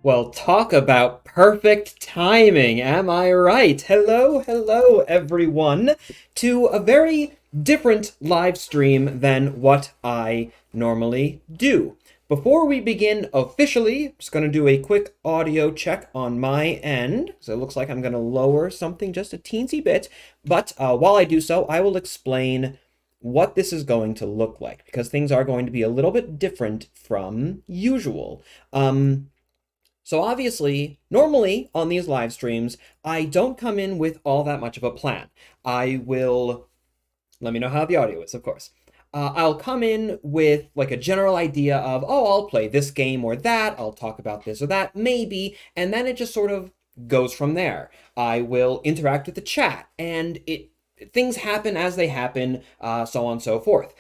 Well, talk about perfect timing, am I right? Hello, everyone, to a very different live stream than what I normally do. Before we begin officially, I'm just going to do a quick audio check on my end. So it looks like I'm going to lower something just a teensy bit. But while I do so, I will explain what this is going to look like because things are going to be a little bit different from usual. So obviously, normally on these live streams, I don't come in with all that much of a plan. I will, let me know how the audio is, of course. I'll come in with like a general idea of, oh, I'll play this game or that, I'll talk about this or that, maybe, and then it just sort of goes from there. I will interact with the chat, and things happen as they happen, so on and so forth.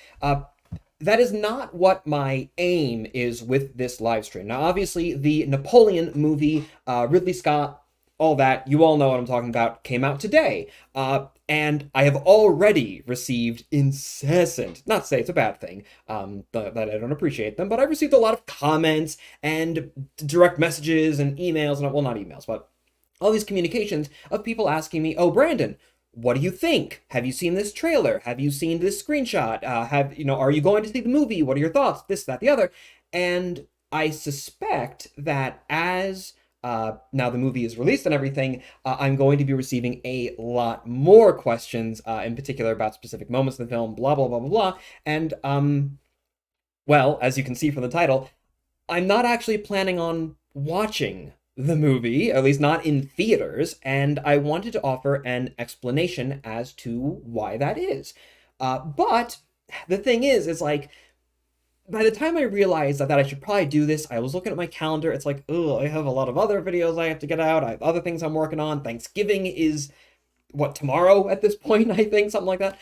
That is not what my aim is with this live stream. Now, obviously, the Napoleon movie, Ridley Scott, all that, you all know what I'm talking about, came out today. And I have already received incessant, not to say it's a bad thing, that I don't appreciate them, but I've received a lot of comments and direct messages and emails, and well, not emails, but all these communications of people asking me, oh, Brandon, what do you think? Have you seen this trailer? Have you seen this screenshot? Are you going to see the movie? What are your thoughts? This, that, the other. And I suspect that as now the movie is released and everything, I'm going to be receiving a lot more questions, in particular about specific moments in the film, blah, blah, blah, blah, blah. And, well, as you can see from the title, I'm not actually planning on watching the movie, at least not in theaters, and I wanted to offer an explanation as to why that is. But the thing is, it's like, by the time I realized that I should probably do this, I was looking at my calendar. It's like, oh, I have a lot of other videos I have to get out. I have other things I'm working on. Thanksgiving is, what, tomorrow at this point, I think, something like that.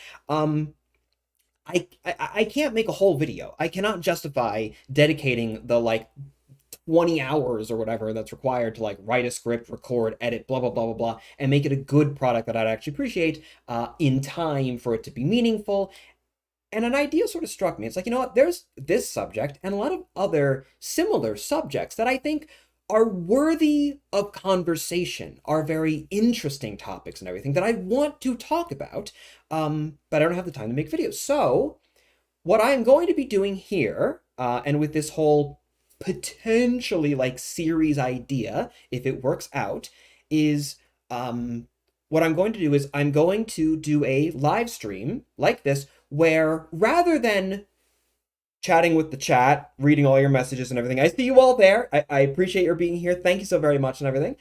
I can't make a whole video. I cannot justify dedicating the, like, 20 hours or whatever that's required to like write a script, record, edit, blah, blah, blah, blah, blah, and make it a good product that I'd actually appreciate in time for it to be meaningful. And an idea sort of struck me. It's like, you know what? There's this subject and a lot of other similar subjects that I think are worthy of conversation, are very interesting topics and everything that I want to talk about, but I don't have the time to make videos. So what I'm going to be doing here, and with this whole potentially like series idea, if it works out, is what I'm going to do is I'm going to do a live stream like this where rather than chatting with the chat, reading all your messages and everything, I see you all there. I appreciate your being here. Thank you so very much and everything.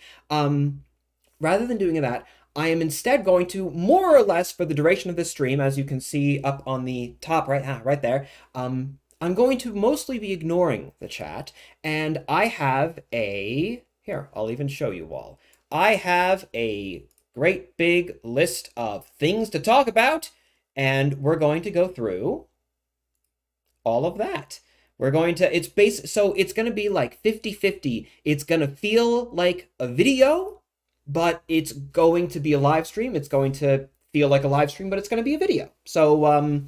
Rather than doing that, I am instead going to more or less for the duration of this stream, as you can see up on the top right there, I'm going to mostly be ignoring the chat, and I have here, I'll even show you all. I have a great big list of things to talk about, and we're going to go through all of that. We're going to, so it's going to be like 50-50. It's going to feel like a video, but it's going to be a live stream. It's going to feel like a live stream, but it's going to be a video. So,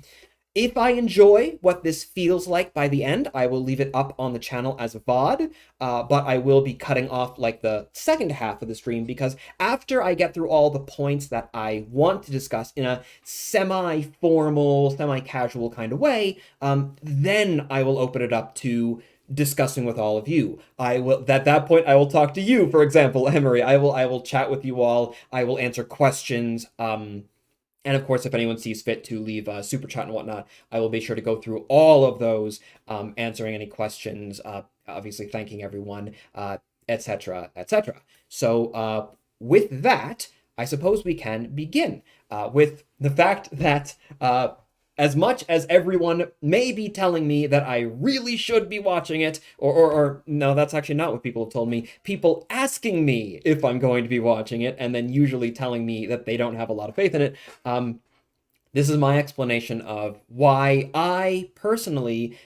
if I enjoy what this feels like by the end, I will leave it up on the channel as a VOD, but I will be cutting off like the second half of the stream because after I get through all the points that I want to discuss in a semi-formal, semi-casual kind of way, then I will open it up to discussing with all of you. I will, at that point, I will talk to you, for example, Emery. I will chat with you all. I will answer questions, and of course, if anyone sees fit to leave a super chat and whatnot, I will be sure to go through all of those, answering any questions, obviously thanking everyone, etc., etc. So with that, I suppose we can begin with the fact that as much as everyone may be telling me that I really should be watching it, or no, that's actually not what people have told me. People asking me if I'm going to be watching it, and then usually telling me that they don't have a lot of faith in it. This is my explanation of why I personally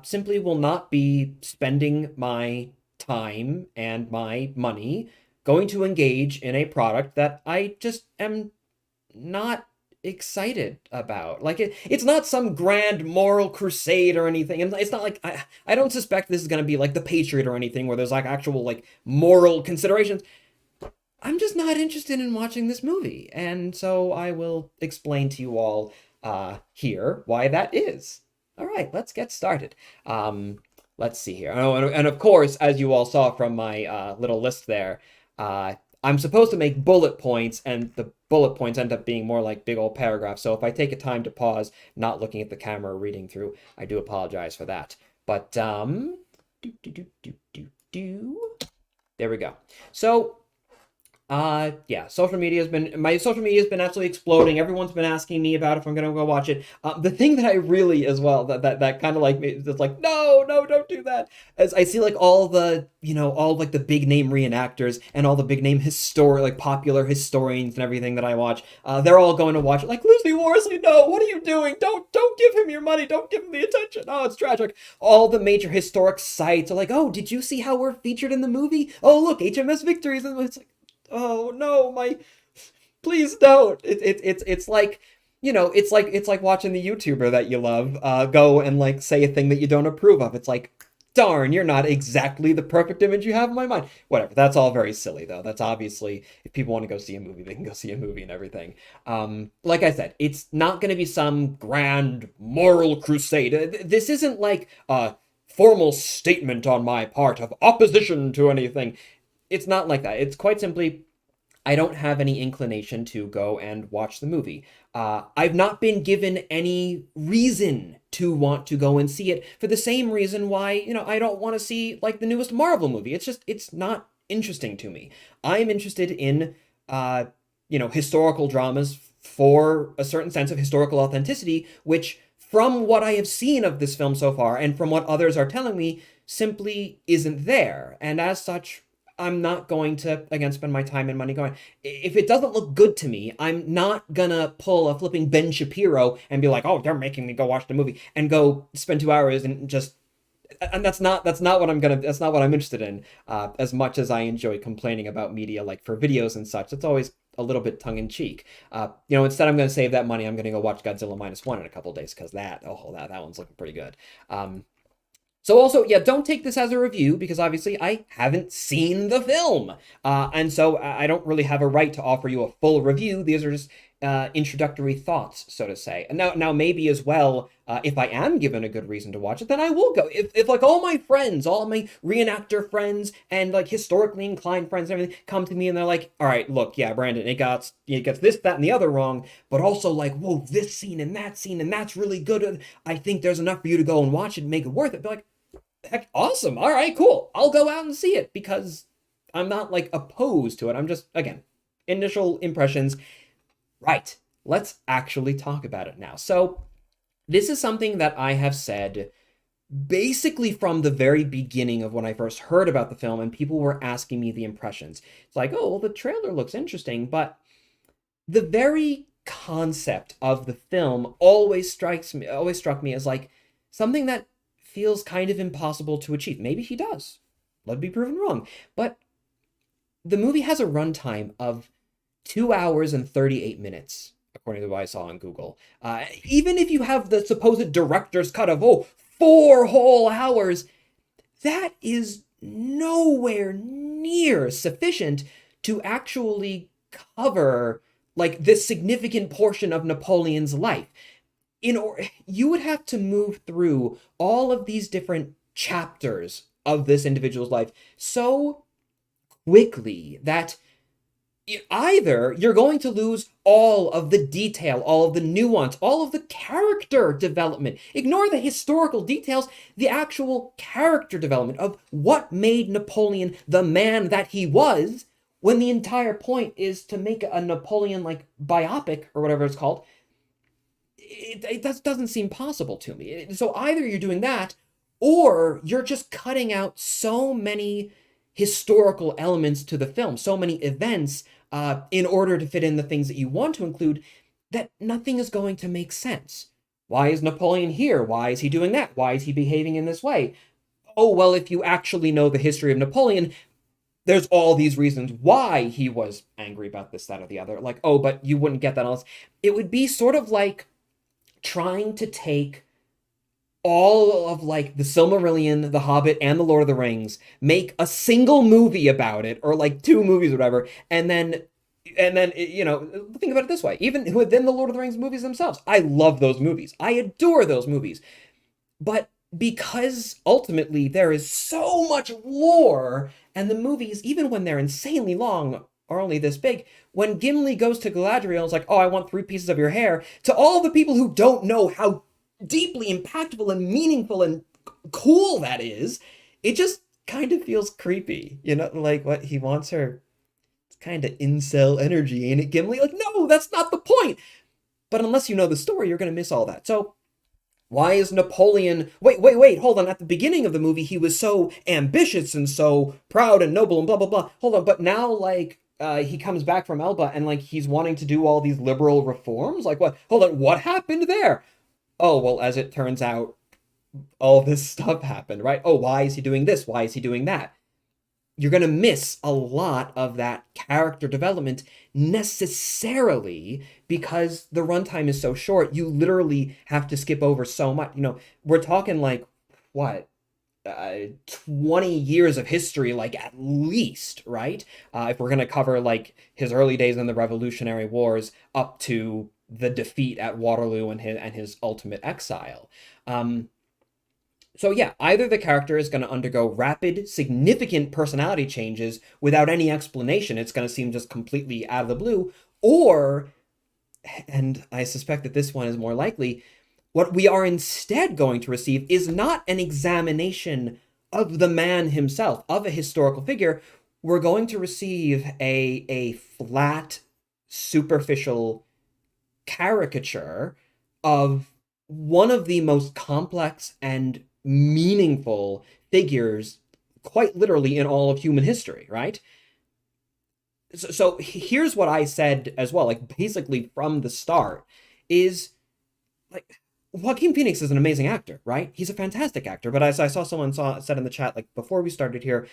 simply will not be spending my time and my money going to engage in a product that I just am not excited about. Like it's not some grand moral crusade or anything. And it's not like I don't suspect this is going to be like The Patriot or anything where there's like actual like moral considerations. I'm just not interested in watching this movie. And so I will explain to you all here why that is. All right, let's get started. Let's see here. Oh, and of course, as you all saw from my little list there, I'm supposed to make bullet points, and the bullet points end up being more like big old paragraphs. So if I take a time to pause, not looking at the camera, reading through, I do apologize for that. But there we go. So yeah, my social media has been absolutely exploding. Everyone's been asking me about if I'm gonna go watch it. The thing that I really as well that kind of like me, that's like no, don't do that. As I see like all the all like the big name reenactors and all the big name popular historians and everything that I watch, they're all going to watch it. Like Lucy Worsley, no, what are you doing? Don't give him your money. Don't give him the attention. Oh, it's tragic. All the major historic sites are like, oh, did you see how we're featured in the movie? Oh, look, HMS Victories, and it's like, oh no, please don't. It's like it's like watching the YouTuber that you love go and like say a thing that you don't approve of. It's like, darn, you're not exactly the perfect image you have in my mind. Whatever. That's all very silly though. That's obviously, if people want to go see a movie, they can go see a movie and everything. Like I said, it's not going to be some grand moral crusade. This isn't like a formal statement on my part of opposition to anything. It's not like that. It's quite simply, I don't have any inclination to go and watch the movie. I've not been given any reason to want to go and see it, for the same reason why, I don't want to see like the newest Marvel movie. It's not interesting to me. I'm interested in, historical dramas for a certain sense of historical authenticity, which from what I have seen of this film so far and from what others are telling me simply isn't there. And as such, I'm not going to, again, spend my time and money going. If it doesn't look good to me, I'm not gonna pull a flipping Ben Shapiro and be like, oh, they're making me go watch the movie and go spend 2 hours and just, and that's not what I'm interested in. As much as I enjoy complaining about media, like for videos and such, it's always a little bit tongue in cheek. Instead I'm going to save that money. I'm going to go watch Godzilla -1 in a couple days, because that one's looking pretty good. So also, yeah, don't take this as a review, because obviously I haven't seen the film. And so I don't really have a right to offer you a full review. These are just introductory thoughts, so to say. And now maybe as well, if I am given a good reason to watch it, then I will go. If like all my friends, all my reenactor friends and like historically inclined friends and everything come to me and they're like, all right, look, yeah, Brandon, it gets this, that, and the other wrong, but also like, whoa, this scene and that's really good. I think there's enough for you to go and watch it and make it worth it. Be like, heck, awesome. All right, cool. I'll go out and see it, because I'm not like opposed to it. I'm just, again, initial impressions. Right. Let's actually talk about it now. So this is something that I have said basically from the very beginning of when I first heard about the film and people were asking me the impressions. It's like, oh, well, the trailer looks interesting, but the very concept of the film always struck me as like something that feels kind of impossible to achieve. Maybe he does. Let me be proven wrong. But the movie has a runtime of 2 hours and 38 minutes, according to what I saw on Google. Even if you have the supposed director's cut of, 4 whole hours, that is nowhere near sufficient to actually cover like this significant portion of Napoleon's life. You would have to move through all of these different chapters of this individual's life so quickly that either you're going to lose all of the detail, all of the nuance, all of the character development. Ignore the historical details, the actual character development of what made Napoleon the man that he was, when the entire point is to make a Napoleon like biopic or whatever it's called. It doesn't seem possible to me. So either you're doing that, or you're just cutting out so many historical elements to the film, so many events, in order to fit in the things that you want to include, that nothing is going to make sense. Why is Napoleon here? Why is he doing that? Why is he behaving in this way? Oh, well, if you actually know the history of Napoleon, there's all these reasons why he was angry about this, that, or the other. Like, oh, but you wouldn't get that unless it would be sort of like trying to take all of like the Silmarillion, the Hobbit, and the Lord of the Rings, make a single movie about it, or like two movies or whatever, and then think about it this way: even within the Lord of the Rings movies themselves, I love those movies, I adore those movies, but because ultimately there is so much lore, and the movies, even when they're insanely long, are only this big. When Gimli goes to Galadriel and is like, "Oh, I want 3 pieces of your hair," to all the people who don't know how deeply impactful and meaningful and cool that is, it just kind of feels creepy. Like what he wants her. It's kind of incel energy, ain't it, Gimli? Like, no, that's not the point. But unless you know the story, you're going to miss all that. So why is Napoleon? Wait, hold on. At the beginning of the movie, he was so ambitious and so proud and noble and blah, blah, blah. Hold on. But now, like, he comes back from Elba and, like, he's wanting to do all these liberal reforms? Like, what? Hold on. What happened there? Oh, well, as it turns out, all this stuff happened, right? Oh, why is he doing this? Why is he doing that? You're going to miss a lot of that character development necessarily because the runtime is so short. You literally have to skip over so much. We're talking like, what? 20 years of history, like at least, right? If we're going to cover like his early days in the Revolutionary Wars up to the defeat at Waterloo and his ultimate exile. So yeah, either the character is going to undergo rapid, significant personality changes without any explanation. It's going to seem just completely out of the blue, or, and I suspect that this one is more likely, what we are instead going to receive is not an examination of the man himself, of a historical figure. We're going to receive a flat, superficial caricature of one of the most complex and meaningful figures, quite literally, in all of human history, right? So here's what I said as well, like basically from the start, is like Joaquin Phoenix is an amazing actor, right? He's a fantastic actor. But as I saw someone said in the chat, like before we started here,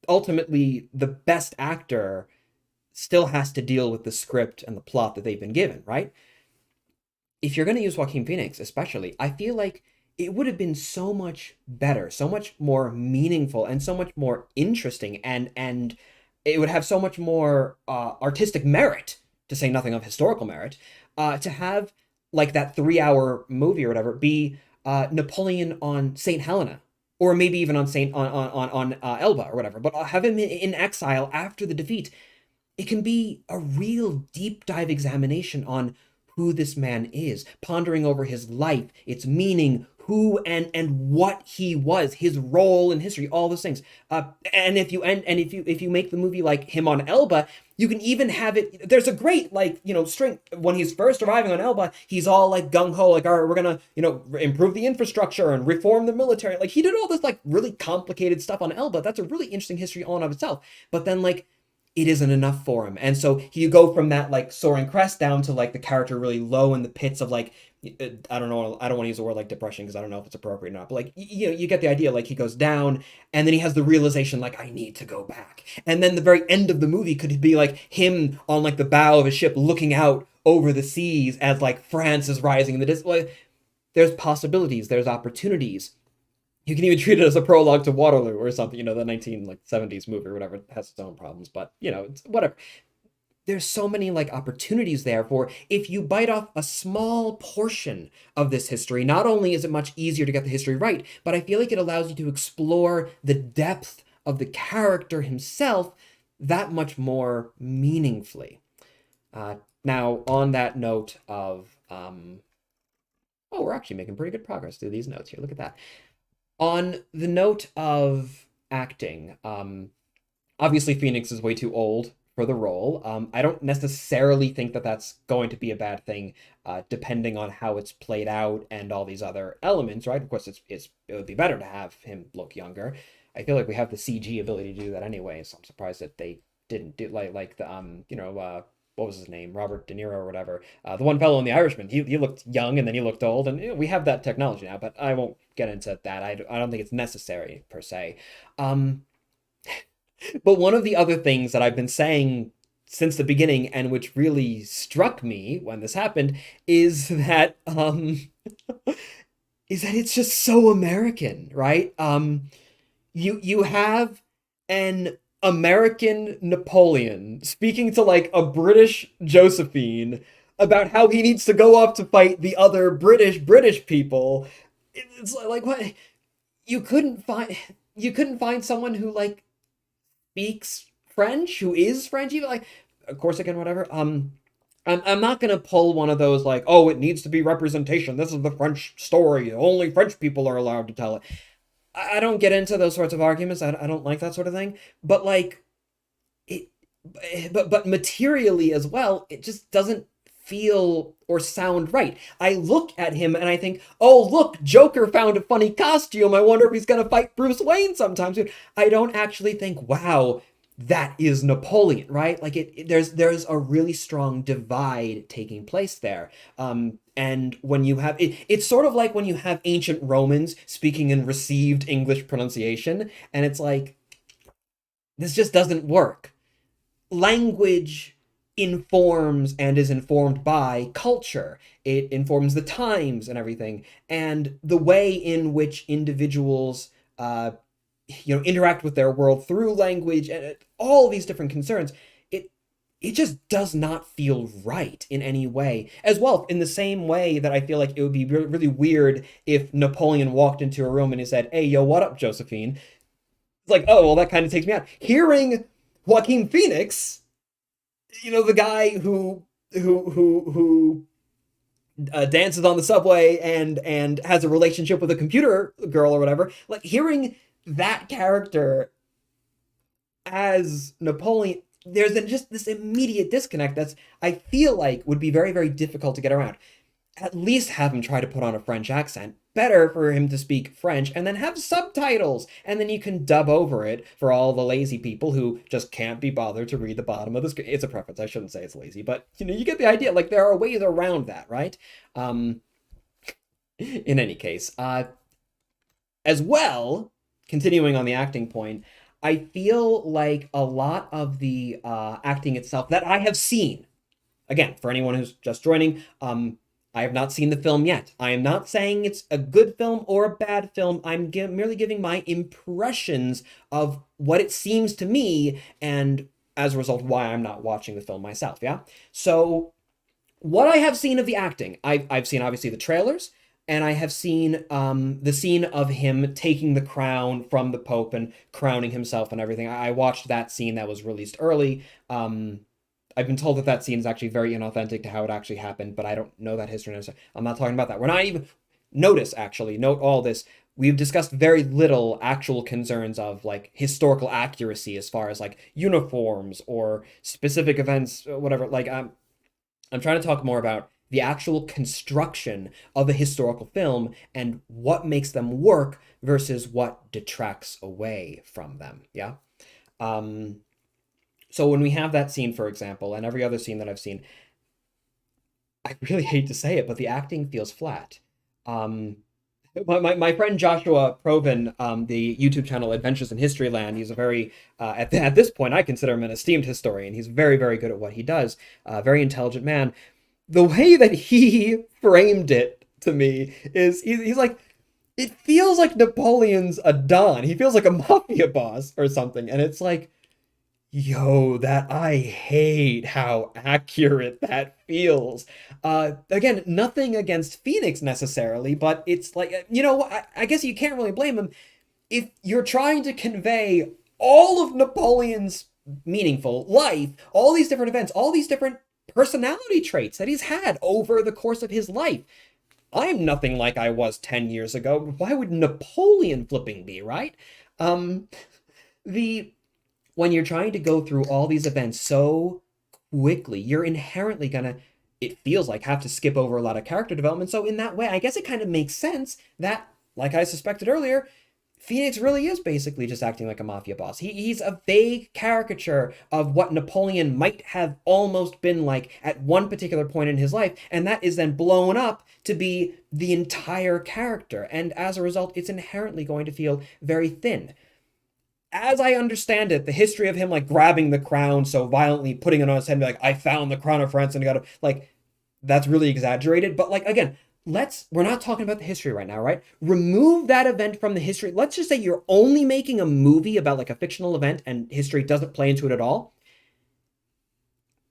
ultimately the best actor still has to deal with the script and the plot that they've been given, right? If you're going to use Joaquin Phoenix, especially, I feel like it would have been so much better, so much more meaningful, and so much more interesting, and it would have so much more artistic merit, to say nothing of historical merit, to have like that 3-hour movie or whatever be Napoleon on Saint Helena, or maybe even on Saint on Elba or whatever, but have him in exile after the defeat. It can be a real deep dive examination on who this man is, pondering over his life, its meaning, who and what he was, his role in history, all those things. And if you make the movie like him on Elba, you can even have it. There's a great string when he's first arriving on Elba. He's all like gung ho, like, all right, we're gonna improve the infrastructure and reform the military. Like he did all this like really complicated stuff on Elba. That's a really interesting history all in of itself. But then like, it isn't enough for him. And so you go from that like soaring crest down to like the character really low in the pits of like, I don't know, I don't want to use the word like depression because I don't know if it's appropriate or not, but like, you get the idea. Like he goes down and then he has the realization like, I need to go back. And then the very end of the movie could be like him on like the bow of a ship looking out over the seas as like France is rising in the distance. Like, there's possibilities, there's opportunities. You can even treat it as a prologue to Waterloo or something, the 1970s movie or whatever. It has its own problems, but it's whatever. There's so many like opportunities there for if you bite off a small portion of this history, not only is it much easier to get the history right, but I feel like it allows you to explore the depth of the character himself that much more meaningfully. Now, on that note of, we're actually making pretty good progress through these notes here. Look at that. On the note of acting, obviously Phoenix is way too old for the role. I don't necessarily think that that's going to be a bad thing, depending on how it's played out and all these other elements, right? Of course, it would be better to have him look younger. I feel like we have the CG ability to do that anyway, so I'm surprised that they didn't do like the what was his name? Robert De Niro or whatever. The one fellow in The Irishman, he looked young and then he looked old, and we have that technology now, but I won't get into that. I don't think it's necessary per se. But one of the other things that I've been saying since the beginning, and which really struck me when this happened, is that it's just so American, right? You have an American Napoleon speaking to like a British Josephine about how he needs to go off to fight the other British people. It's like what you couldn't find someone who like speaks French, who is French, even like of course again whatever. I'm not gonna pull one of those like, oh, it needs to be representation. This is the French story. Only French people are allowed to tell it. I don't get into those sorts of arguments. I don't like that sort of thing. But like it, but materially as well, it just doesn't feel or sound right. I look at him and I think, oh look, Joker found a funny costume. I wonder if he's gonna fight Bruce Wayne sometime soon. I don't actually think, wow, that is Napoleon, right? Like there's a really strong divide taking place there. And when you have it's sort of like when you have ancient Romans speaking in received English pronunciation, and it's like this just doesn't work. Language informs and is informed by culture. It informs the times and everything, and the way in which individuals interact with their world through language and all these different concerns. It just does not feel right in any way. As well, in the same way that I feel like it would be really weird if Napoleon walked into a room and he said, hey, yo, what up, Josephine? It's like, oh, well, that kind of takes me out. Hearing Joaquin Phoenix, the guy who dances on the subway and has a relationship with a computer girl or whatever, like hearing that character as Napoleon, there's just this immediate disconnect that's, I feel like, would be very, very difficult to get around. At least have him try to put on a French accent. Better for him to speak French and then have subtitles. And then you can dub over it for all the lazy people who just can't be bothered to read the bottom of the screen. It's a preference. I shouldn't say it's lazy, but you get the idea. Like there are ways around that, right? In any case, as well, continuing on the acting point, I feel like a lot of the acting itself that I have seen, again, for anyone who's just joining, I have not seen the film yet. I am not saying it's a good film or a bad film. I'm merely giving my impressions of what it seems to me, and as a result, why I'm not watching the film myself, yeah? So, what I have seen of the acting, I've seen, obviously, the trailers, and I have seen the scene of him taking the crown from the Pope and crowning himself and everything. I watched that scene that was released early. I've been told that scene is actually very inauthentic to how it actually happened, but I don't know that history. I'm not talking about that. We're not even... Note all this. We've discussed very little actual concerns of, like, historical accuracy as far as, like, uniforms or specific events, whatever. Like, I'm trying to talk more about the actual construction of a historical film and what makes them work versus what detracts away from them, yeah? So when we have that scene, for example, and every other scene that I've seen, I really hate to say it, but the acting feels flat. My friend Joshua Proven, the YouTube channel Adventures in Historyland, he's a very, at this point, I consider him an esteemed historian. He's very, very good at what he does, very intelligent man. The way that he framed it to me is he's like, it feels like Napoleon's a Don. He feels like a mafia boss or something. And it's like, yo, that I hate how accurate that feels. Again, nothing against Phoenix necessarily, but it's like, I guess you can't really blame him. If you're trying to convey all of Napoleon's meaningful life, all these different events, all these different personality traits that he's had over the course of his life. I'm nothing like I was 10 years ago. Why would Napoleon flipping be, right? When you're trying to go through all these events so quickly, you're inherently gonna, it feels like, have to skip over a lot of character development. So in that way, I guess it kind of makes sense that, like I suspected earlier, Phoenix really is basically just acting like a mafia boss. He's a vague caricature of what Napoleon might have almost been like at one particular point in his life, and that is then blown up to be the entire character. And as a result, it's inherently going to feel very thin. as I understand it, the history of him like grabbing the crown so violently, putting it on his head, and be like, I found the crown of France and got it, like, that's really exaggerated. But like, again, we're not talking about the history right now, right? Remove that event from the history. Let's just say you're only making a movie about like a fictional event and history doesn't play into it at all.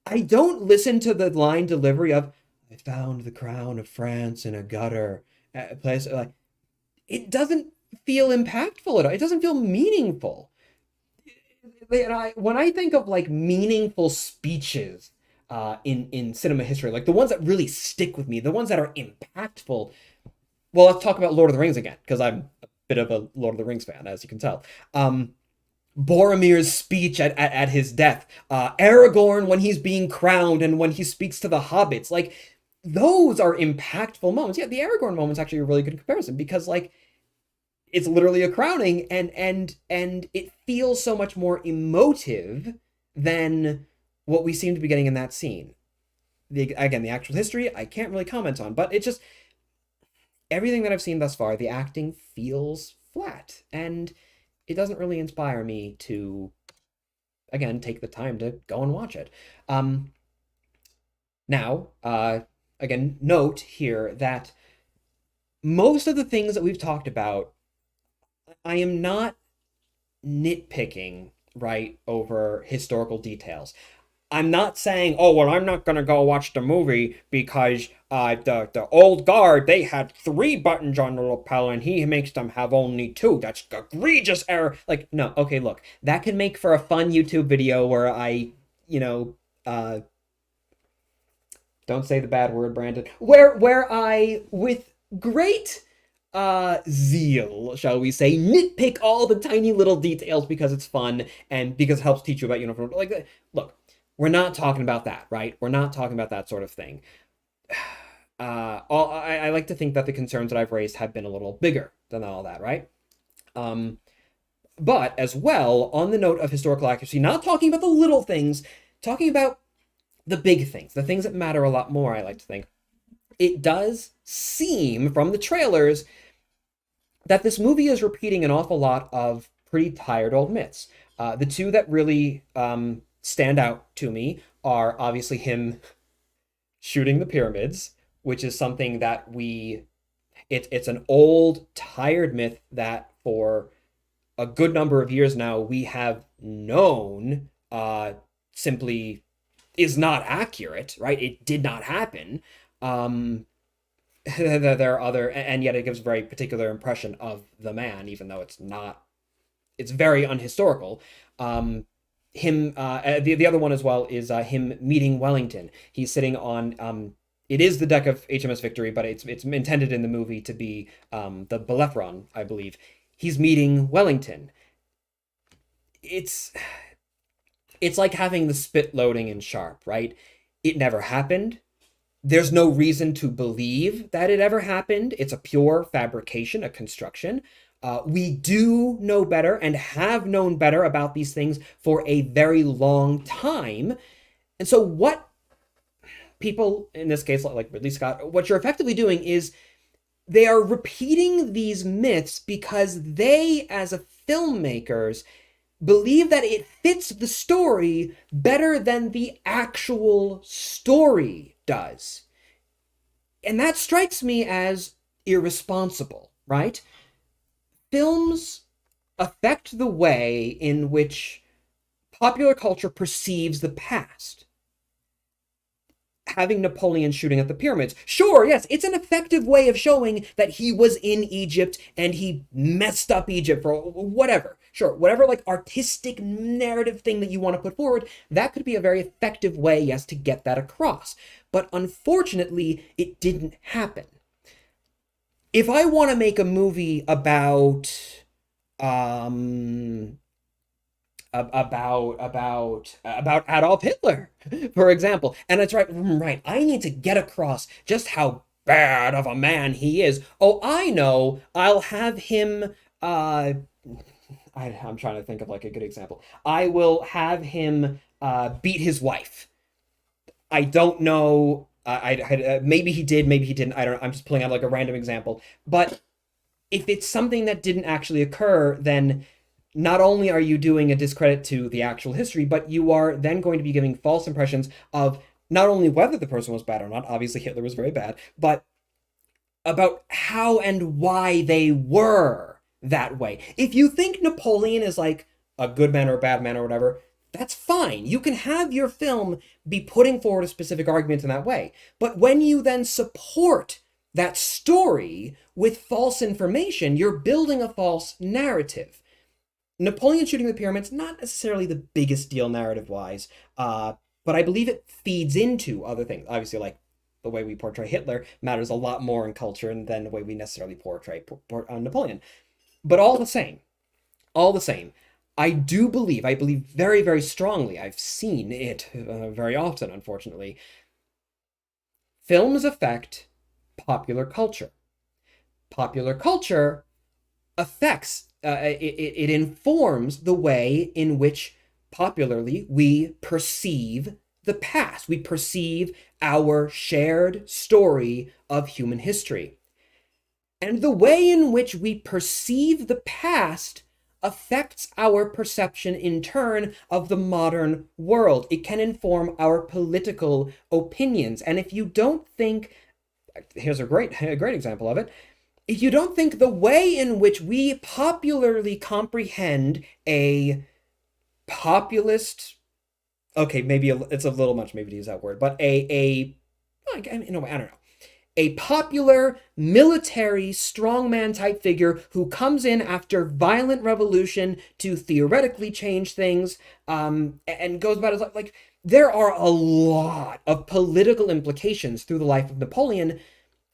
I don't listen to the line delivery of, I found the crown of France in a gutter at a place. Like, it doesn't feel impactful at all. It doesn't feel meaningful. When I think of like meaningful speeches in cinema history, like the ones that really stick with me, the ones that are impactful. Well, let's talk about Lord of the Rings again, because I'm a bit of a Lord of the Rings fan, as you can tell. Boromir's speech at his death, Aragorn when he's being crowned, and when he speaks to the hobbits, like those are impactful moments. Yeah, the Aragorn moment's actually a really good comparison because like it's literally a crowning, and it feels so much more emotive than what we seem to be getting in that scene. Again, the actual history I can't really comment on, but it's just everything that I've seen thus far. The acting feels flat, and it doesn't really inspire me to, again, take the time to go and watch it. Now, again, note here that most of the things that we've talked about, I am not nitpicking, right, over historical details. I'm not saying, oh, well, I'm not going to go watch the movie because the old guard, they had 3 buttons on the lapel and he makes them have only 2. That's egregious error. Like, no, okay, look, that can make for a fun YouTube video where I, don't say the bad word, Brandon, where I, with great zeal, shall we say, nitpick all the tiny little details because it's fun and because it helps teach you about uniform. Like, look, we're not talking about that, right? We're not talking about that sort of thing. I like to think that the concerns that I've raised have been a little bigger than all that, right? But as well, on the note of historical accuracy, not talking about the little things, talking about the big things, the things that matter a lot more, I like to think. It does seem from the trailers that this movie is repeating an awful lot of pretty tired old myths. The two that really stand out to me are obviously him shooting the pyramids, which is something that it's an old, tired myth that for a good number of years now we have known simply is not accurate, right? It did not happen. There are other, and yet it gives a very particular impression of the man, even though it's not, it's very unhistorical. The other one as well is him meeting Wellington. He's sitting on, it is the deck of HMS Victory, but it's intended in the movie to be the Bellerophon, I believe. He's meeting Wellington. It's like having the spit loading in Sharp, right? It never happened. There's no reason to believe that it ever happened. It's a pure fabrication, a construction. We do know better and have known better about these things for a very long time. And so what people, in this case, like Ridley Scott, what you're effectively doing is they are repeating these myths because they, as a filmmakers, believe that it fits the story better than the actual story does. And that strikes me as irresponsible, right? Films affect the way in which popular culture perceives the past. Having Napoleon shooting at the pyramids, sure, yes, it's an effective way of showing that he was in Egypt and he messed up Egypt for whatever. Sure, whatever like artistic narrative thing that you want to put forward, that could be a very effective way, yes, to get that across. But unfortunately, it didn't happen. If I want to make a movie about Adolf Hitler, for example, and it's right, I need to get across just how bad of a man he is. Oh, I know, I'll have him I'm trying to think of like a good example. I will have him beat his wife. I don't know. Maybe he did, maybe he didn't. I don't know. I'm just pulling out like a random example. But if it's something that didn't actually occur, then not only are you doing a discredit to the actual history, but you are then going to be giving false impressions of not only whether the person was bad or not, obviously Hitler was very bad, but about how and why they were that way. If you think Napoleon is like a good man or a bad man or whatever, that's fine. You can have your film be putting forward a specific argument in that way. But when you then support that story with false information, you're building a false narrative. Napoleon shooting the pyramids, not necessarily the biggest deal narrative-wise, but I believe it feeds into other things. Obviously, like the way we portray Hitler matters a lot more in culture than the way we necessarily portray Napoleon. But all the same, I believe very, very strongly, I've seen it very often, unfortunately, films affect popular culture. Popular culture affects, it informs the way in which popularly we perceive the past. We perceive our shared story of human history. And the way in which we perceive the past affects our perception in turn of the modern world. It can inform our political opinions. And if you don't think, here's a great example of it, if you don't think the way in which we popularly comprehend a populist, okay, maybe it's a little much maybe to use that word, but I don't know, a popular military strongman type figure who comes in after violent revolution to theoretically change things, and goes about his life. Like, there are a lot of political implications through the life of Napoleon.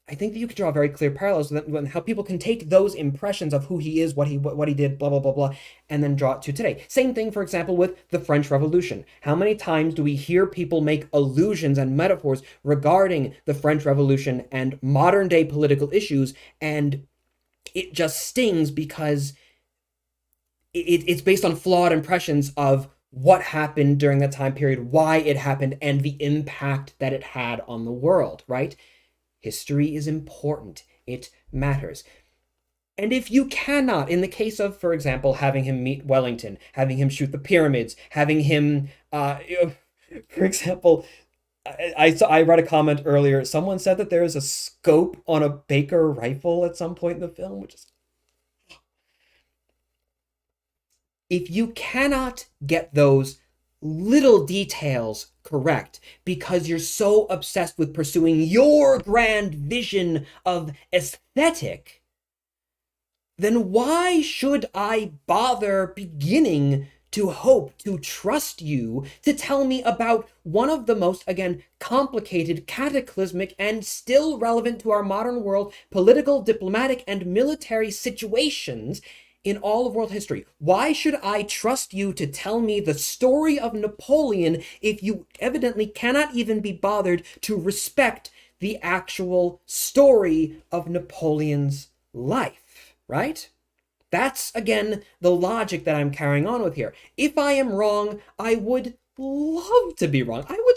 I think that you could draw very clear parallels with how people can take those impressions of who he is, what he did, blah, blah, blah, blah, and then draw it to today. Same thing, for example, with the French Revolution. How many times do we hear people make allusions and metaphors regarding the French Revolution and modern day political issues, and it just stings because it's based on flawed impressions of what happened during that time period, why it happened, and the impact that it had on the world, right? History is important. It matters. And if you cannot, in the case of, for example, having him meet Wellington, having him shoot the pyramids, having him, for example, I read a comment earlier. Someone said that there is a scope on a Baker rifle at some point in the film, which is... If you cannot get those little details correct because you're so obsessed with pursuing your grand vision of aesthetic, then why should I bother beginning to hope to trust you to tell me about one of the most, again, complicated, cataclysmic, and still relevant to our modern world political, diplomatic, and military situations in all of world history? Why should I trust you to tell me the story of Napoleon if you evidently cannot even be bothered to respect the actual story of Napoleon's life, right? That's, again, the logic that I'm carrying on with here. If I am wrong, I would love to be wrong. I would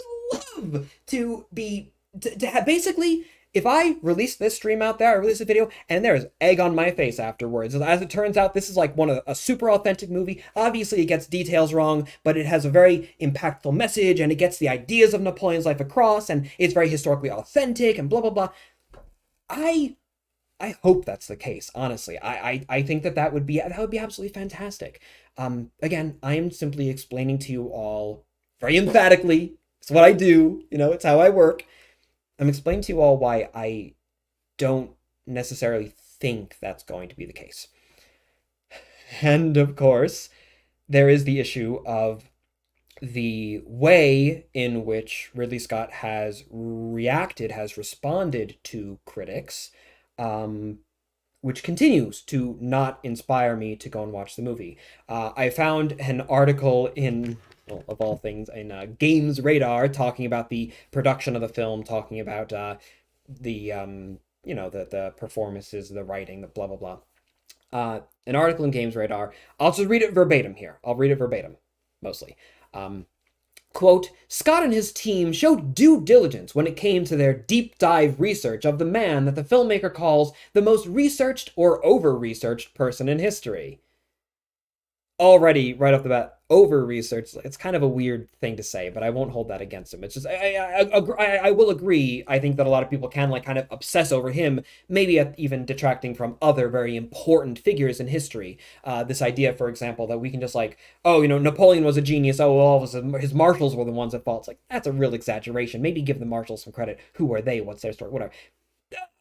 love to be, to have, basically, if I release this stream out there, I release a video, and there's egg on my face afterwards. As it turns out, this is like a super authentic movie. Obviously, it gets details wrong, but it has a very impactful message, and it gets the ideas of Napoleon's life across, and it's very historically authentic, and blah, blah, blah. I hope that's the case, honestly. I think that would be absolutely fantastic. Again, I am simply explaining to you all very emphatically. It's what I do, it's how I work. I'm explaining to you all why I don't necessarily think that's going to be the case. And of course, there is the issue of the way in which Ridley Scott has responded to critics, which continues to not inspire me to go and watch the movie. I found an article in, well, of all things, in Games Radar, talking about the production of the film, talking about the performances, the writing, the blah, blah, blah. An article in Games Radar. I'll just read it verbatim here. I'll read it verbatim, mostly. Quote, Scott and his team showed due diligence when it came to their deep dive research of the man that the filmmaker calls the most researched or over-researched person in history. already right off the bat over research. It's kind of a weird thing to say, but I won't hold that against him. It's just I will agree. I think that a lot of people can like kind of obsess over him, maybe even detracting from other very important figures in history. This idea, for example, that we can just like, oh, Napoleon was a genius. Oh, well, all of a sudden his marshals were the ones at fault. It's like that's a real exaggeration. Maybe give the marshals some credit. Who are they? What's their story? Whatever.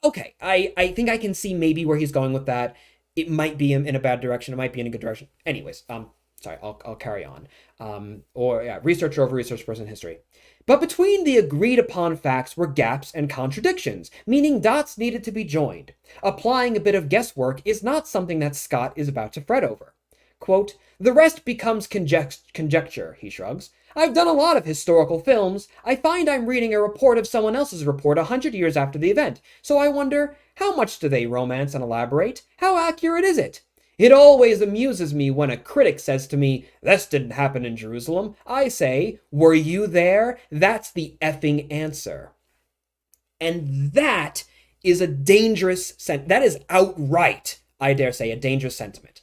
Okay, I think I can see maybe where he's going with that. It might be in a bad direction. It might be in a good direction. Anyways, sorry, I'll carry on. Or yeah, researcher over research person history. But between the agreed upon facts were gaps and contradictions, meaning dots needed to be joined. Applying a bit of guesswork is not something that Scott is about to fret over. Quote, the rest becomes conjecture, he shrugs. I've done a lot of historical films. I find I'm reading a report of someone else's report 100 years after the event. So I wonder, how much do they romance and elaborate? How accurate is it? It always amuses me when a critic says to me, this didn't happen in Jerusalem. I say, were you there? That's the effing answer. And that is a dangerous that is outright, I dare say, a dangerous sentiment.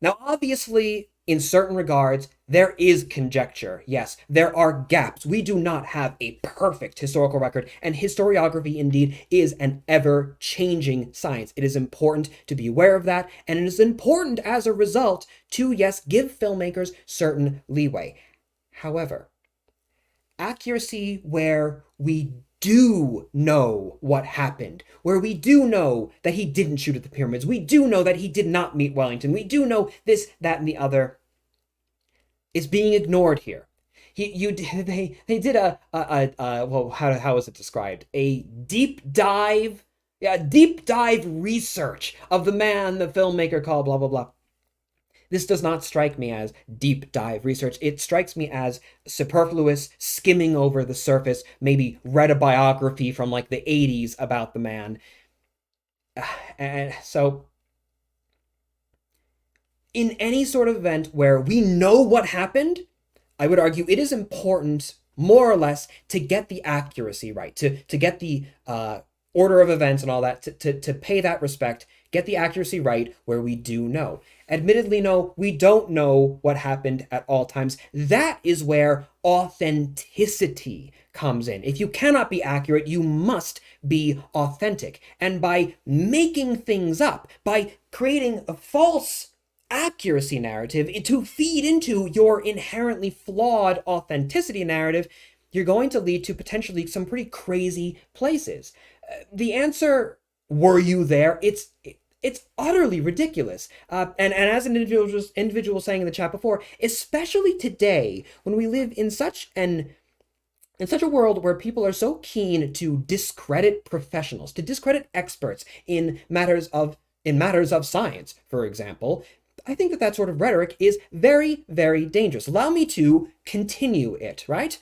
Now, obviously, in certain regards, there is conjecture. Yes, there are gaps. We do not have a perfect historical record, and historiography indeed is an ever-changing science. It is important to be aware of that, and it is important as a result to, yes, give filmmakers certain leeway. However, accuracy where we do know what happened, where we do know that he didn't shoot at the pyramids, we do know that he did not meet Wellington, we do know this, that, and the other, is being ignored here. They did well, how was it described? A deep dive research of the man the filmmaker called blah blah blah. This does not strike me as deep dive research. It strikes me as superfluous, skimming over the surface, maybe read a biography from like the 80s about the man. And so, in any sort of event where we know what happened, I would argue it is important, more or less, to get the accuracy right, to get the order of events and all that, to pay that respect, get the accuracy right where we do know. Admittedly, no, we don't know what happened at all times. That is where authenticity comes in. If you cannot be accurate, you must be authentic. And by making things up, by creating a false accuracy narrative to feed into your inherently flawed authenticity narrative, you're going to lead to potentially some pretty crazy places. The answer, were you there? It's utterly ridiculous. And as an individual was saying in the chat before, especially today, when we live in such a world where people are so keen to discredit professionals, to discredit experts in matters of science, for example, I think that sort of rhetoric is very, very dangerous. Allow me to continue it, right?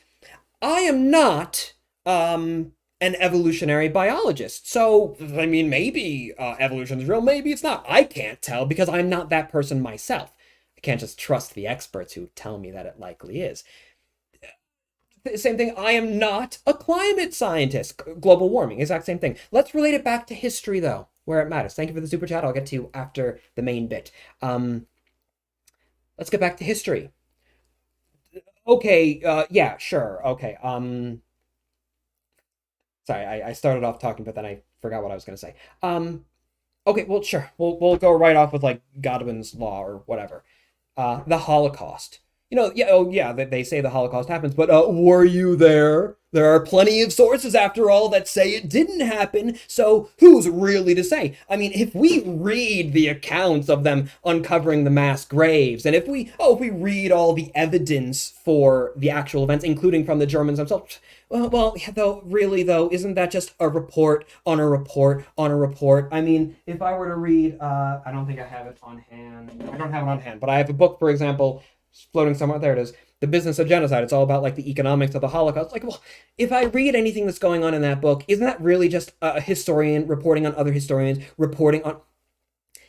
I am not an evolutionary biologist. So, I mean, maybe evolution is real, maybe it's not. I can't tell because I'm not that person myself. I can't just trust the experts who tell me that it likely is. Same thing, I am not a climate scientist. Global warming, exact same thing. Let's relate it back to history, though, where it matters. Thank you for the super chat. I'll get to you after the main bit. Let's get back to history. Okay, yeah, sure. Okay, sorry, I started off talking, but then I forgot what I was going to say. Okay, well, sure. We'll go right off with like Godwin's law or whatever. The Holocaust. Yeah, oh yeah, they say the Holocaust happens, but were you there? There are plenty of sources, after all, that say it didn't happen, so who's really to say? I mean, if we read the accounts of them uncovering the mass graves, and if we read all the evidence for the actual events, including from the Germans themselves, well, though, isn't that just a report on a report on a report? I mean, if I were to read, I don't think I have it on hand. I don't have it on hand, but I have a book, for example, floating somewhere. There it is. The Business of Genocide. It's all about like the economics of the Holocaust. Like, well, if I read anything that's going on in that book, isn't that really just a historian reporting on other historians, reporting on...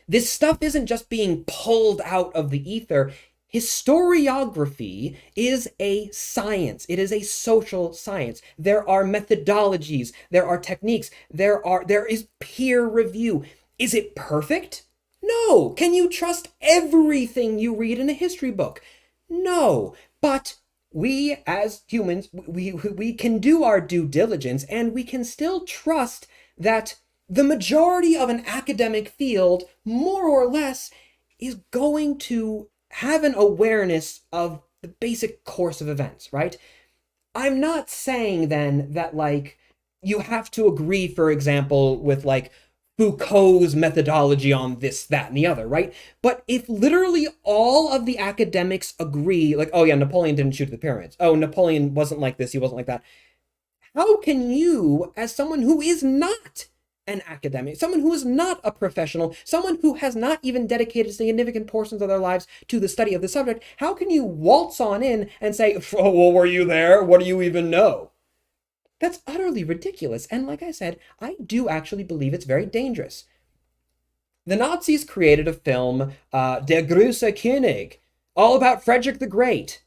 This stuff isn't just being pulled out of the ether. Historiography is a science. It is a social science. There are methodologies. There are techniques. There is peer review. Is it perfect? No. Can you trust everything you read in a history book? No. But we as humans, we can do our due diligence, and we can still trust that the majority of an academic field, more or less, is going to have an awareness of the basic course of events, right? I'm not saying then that like you have to agree, for example, with like Foucault's methodology on this, that, and the other, right? But if literally all of the academics agree, like, oh yeah, Napoleon didn't shoot the pyramids. Oh, Napoleon wasn't like this, he wasn't like that. How can you, as someone who is not an academic, someone who is not a professional, someone who has not even dedicated significant portions of their lives to the study of the subject, how can you waltz on in and say, oh, well, were you there? What do you even know? That's utterly ridiculous. And like I said, I do actually believe it's very dangerous. The Nazis created a film, Der Große König, all about Frederick the Great.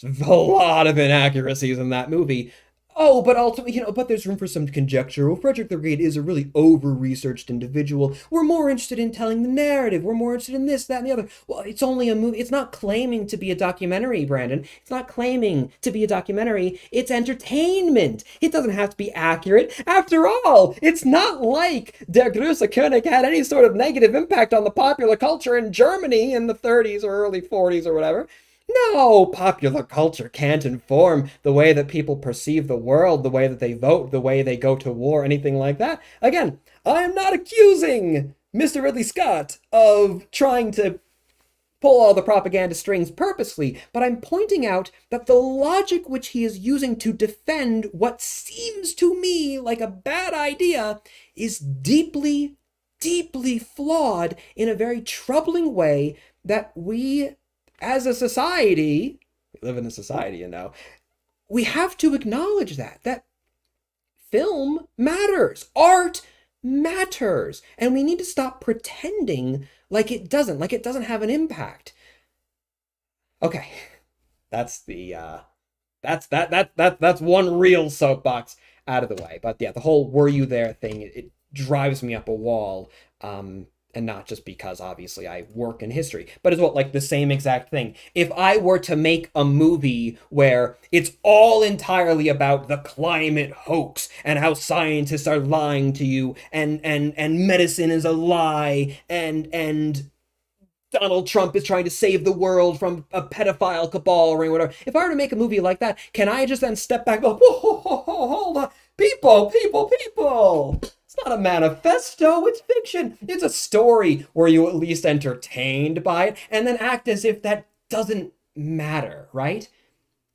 There's a lot of inaccuracies in that movie. Oh, but ultimately, but there's room for some conjecture. Well, Frederick the Great is a really over-researched individual. We're more interested in telling the narrative. We're more interested in this, that, and the other. Well, it's only a movie. It's not claiming to be a documentary, Brandon. It's not claiming to be a documentary. It's entertainment. It doesn't have to be accurate. After all, it's not like Der Große König had any sort of negative impact on the popular culture in Germany in the 30s or early 40s or whatever. No, popular culture can't inform the way that people perceive the world, the way that they vote, the way they go to war, anything like that. Again, I am not accusing Mr. Ridley Scott of trying to pull all the propaganda strings purposely, but I'm pointing out that the logic which he is using to defend what seems to me like a bad idea is deeply, deeply flawed in a very troubling way that we as a society, we live in a society, we have to acknowledge that film matters, art matters, and we need to stop pretending like it doesn't have an impact. Okay, that's that's one real soapbox out of the way. But yeah, the whole "were you there" thing, it drives me up a wall. And not just because obviously I work in history, but as well, like the same exact thing. If I were to make a movie where it's all entirely about the climate hoax and how scientists are lying to you and medicine is a lie and Donald Trump is trying to save the world from a pedophile cabal or whatever. If I were to make a movie like that, can I just then step back and go, whoa, hold on, people. It's not a manifesto, it's fiction. It's a story where you at least entertained by it and then act as if that doesn't matter, right?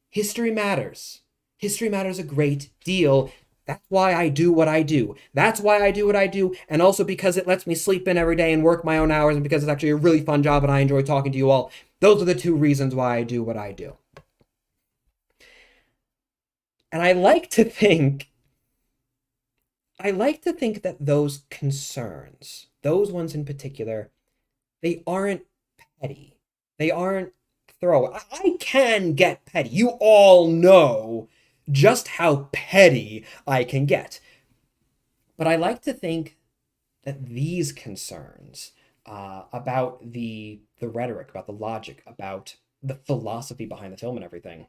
History matters. History matters a great deal. That's why I do what I do. That's why I do what I do. And also because it lets me sleep in every day and work my own hours and because it's actually a really fun job and I enjoy talking to you all. Those are the two reasons why I do what I do. And I like to think that those concerns, those ones in particular, they aren't petty. They aren't throwaway. I can get petty. You all know just how petty I can get. But I like to think that these concerns about the rhetoric, about the logic, about the philosophy behind the film and everything,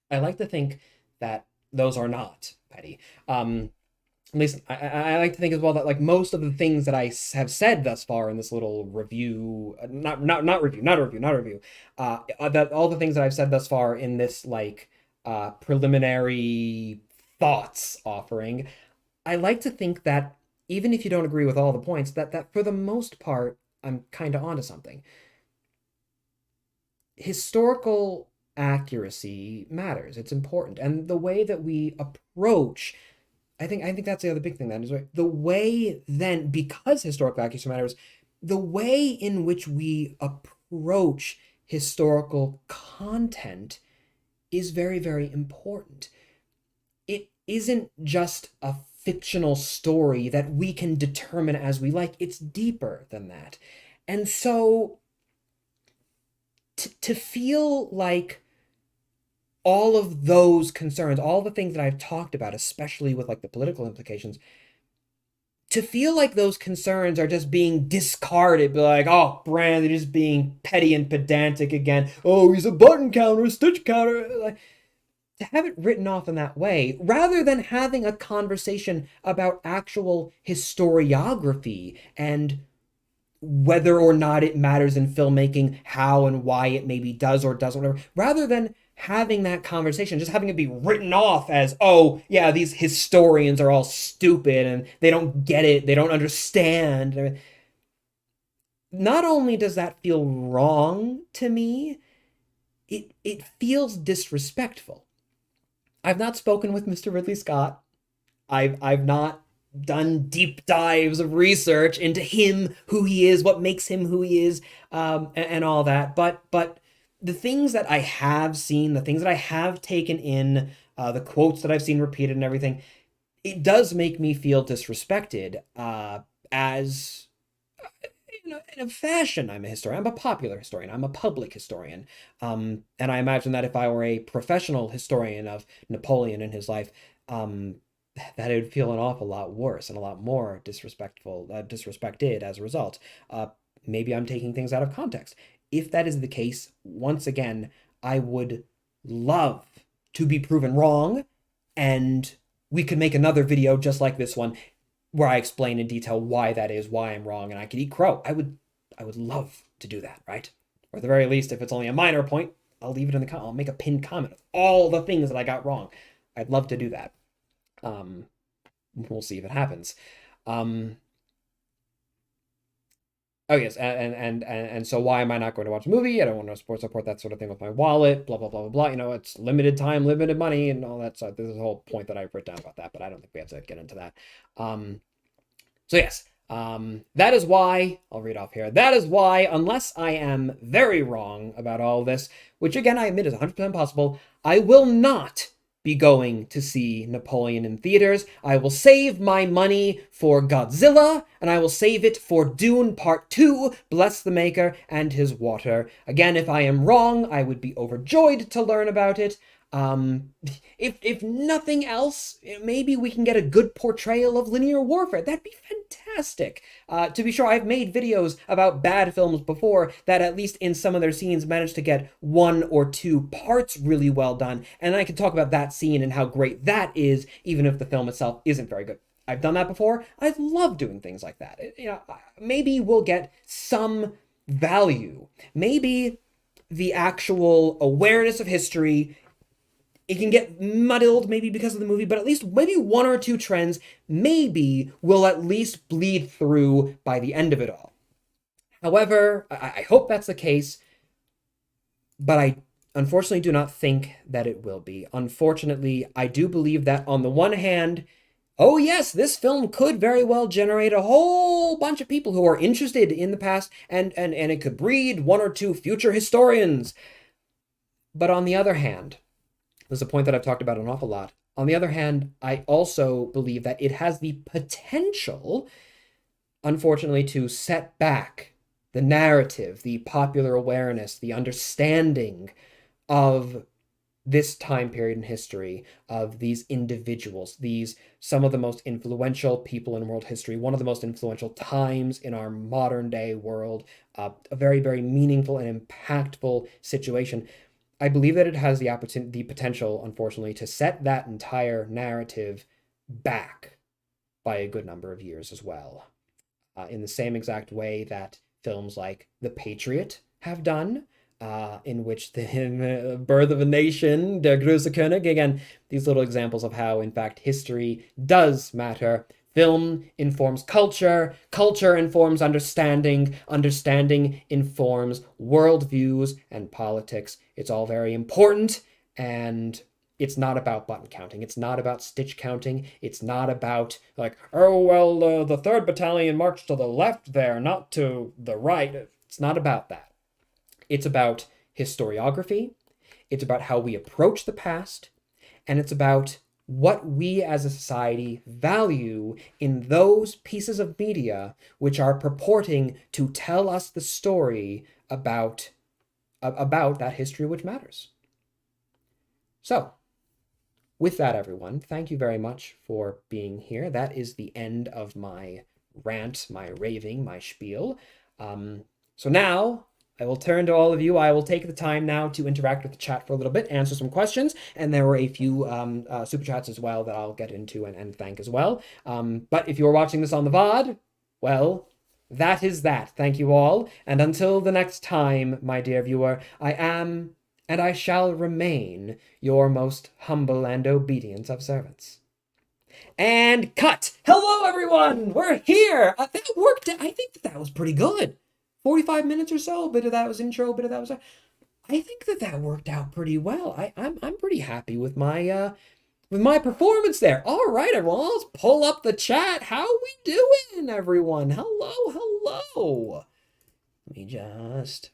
I like to think that those are not petty. At least I like to think as well that like most of the things that I have said thus far in this little review, not review, that all the things that I've said thus far in this like preliminary thoughts offering, I like to think that even if you don't agree with all the points, that for the most part, I'm kind of onto something. Historical accuracy matters. It's important. And the way that we approach, I think that's the other big thing then, is right. The way then, because historical accuracy matters, the way in which we approach historical content is very, very important. It isn't just a fictional story that we can determine as we like. It's deeper than that. And so to feel like all of those concerns, all the things that I've talked about, especially with like the political implications, to feel like those concerns are just being discarded, like, oh, Brandon is being petty and pedantic again. Oh, he's a button counter, a stitch counter. Like, to have it written off in that way, rather than having a conversation about actual historiography and whether or not it matters in filmmaking, how and why it maybe does or doesn't, whatever, rather than having that conversation, just having it be written off as, oh, yeah, these historians are all stupid and they don't get it, they don't understand. Not only does that feel wrong to me, it feels disrespectful. I've not spoken with Mr. Ridley Scott. I've not done deep dives of research into him, who he is, what makes him who he is, and all that. But the things that I have seen, the things that I have taken in, the quotes that I've seen repeated and everything, it does make me feel disrespected. As in a fashion, I'm a historian. I'm a popular historian. I'm a public historian. And I imagine that if I were a professional historian of Napoleon in his life, that it would feel an awful lot worse and a lot more disrespected as a result. Maybe I'm taking things out of context. If that is the case, once again, I would love to be proven wrong, and we could make another video just like this one where I explain in detail why that is, why I'm wrong, and I could eat crow. I would love to do that, right? Or at the very least, if it's only a minor point, I'll leave it in the comment. I'll make a pinned comment of all the things that I got wrong. I'd love to do that. We'll see if it happens. Oh yes, and so why am I not going to watch a movie? I don't want to support that sort of thing with my wallet, blah, blah, blah, blah, blah. You know, it's limited time, limited money, and all that stuff. There's a whole point that I've written down about that, but I don't think we have to get into that. So yes, that is why, I'll read off here, that is why, unless I am very wrong about all this, which again I admit is 100% possible, I will not be going to see Napoleon in theaters. I will save my money for Godzilla, and I will save it for Dune Part 2, Bless the Maker and His Water. Again, if I am wrong, I would be overjoyed to learn about it. If nothing else, maybe we can get a good portrayal of linear warfare. That'd be fantastic. To be sure, I've made videos about bad films before that at least in some of their scenes managed to get 1 or 2 parts really well done. And I can talk about that scene and how great that is, even if the film itself isn't very good. I've done that before. I love doing things like that. Maybe we'll get some value. Maybe the actual awareness of history, it can get muddled maybe because of the movie, but at least maybe 1 or 2 trends maybe will at least bleed through by the end of it all. However, I hope that's the case, but I unfortunately do not think that it will be. Unfortunately, I do believe that on the one hand, oh yes, this film could very well generate a whole bunch of people who are interested in the past, and it could breed 1 or 2 future historians. But on the other hand, this is a point that I've talked about an awful lot. On the other hand, I also believe that it has the potential, unfortunately, to set back the narrative, the popular awareness, the understanding of this time period in history, of these individuals, some of the most influential people in world history, one of the most influential times in our modern day world, a very, very meaningful and impactful situation. I believe that it has the potential, unfortunately, to set that entire narrative back by a good number of years as well. In the same exact way that films like The Patriot have done, in which the Birth of a Nation, Der Große König, again, these little examples of how, in fact, history does matter. Film informs culture, culture informs understanding, understanding informs worldviews and politics. It's all very important, and it's not about button counting. It's not about stitch counting. It's not about like, oh, well, the 3rd Battalion marched to the left there, not to the right. It's not about that. It's about historiography. It's about how we approach the past, and it's about what we as a society value in those pieces of media which are purporting to tell us the story about that history which matters. So, with that, everyone, thank you very much for being here. That is the end of my rant, my raving, my spiel. So now I will turn to all of you. I will take the time now to interact with the chat for a little bit, answer some questions, and there were a few super chats as well that I'll get into and thank as well. But if you're watching this on the VOD, well, that is that. Thank you all. And until the next time, my dear viewer, I am and I shall remain your most humble and obedient of servants. And cut! Hello, everyone! We're here! That worked. I think that was pretty good. 45 minutes or so. Bit of that was intro, bit of that was... I think that worked out pretty well. I'm pretty happy with my performance there. All right, everyone, let's pull up the chat. How we doing, everyone? Hello, hello. Let me just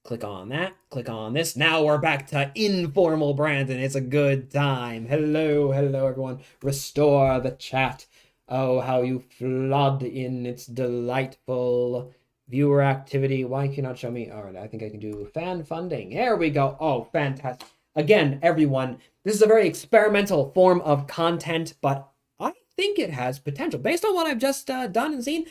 click on that, click on this. Now we're back to informal Brandon. It's a good time. Hello, hello, everyone. Restore the chat. Oh, how you flood in. It's delightful. Viewer activity. Why can you not show me? All right, I think I can do fan funding. There we go. Oh, fantastic. Again, everyone, this is a very experimental form of content, but I think it has potential. Based on what I've just done and seen,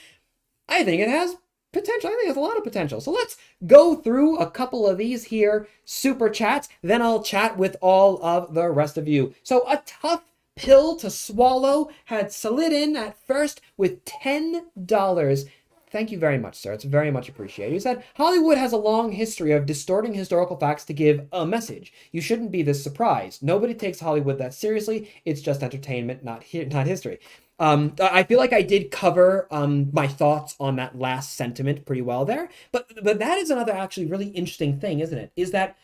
I think it has potential. I think it has a lot of potential. So let's go through a couple of these here super chats. Then I'll chat with all of the rest of you. So a tough pill to swallow had slid in at first with $10. Thank you very much, sir. It's very much appreciated. He said, Hollywood has a long history of distorting historical facts to give a message. You shouldn't be this surprised. Nobody takes Hollywood that seriously. It's just entertainment, not history. I feel like I did cover my thoughts on that last sentiment pretty well there. But that is another actually really interesting thing, isn't it? Is that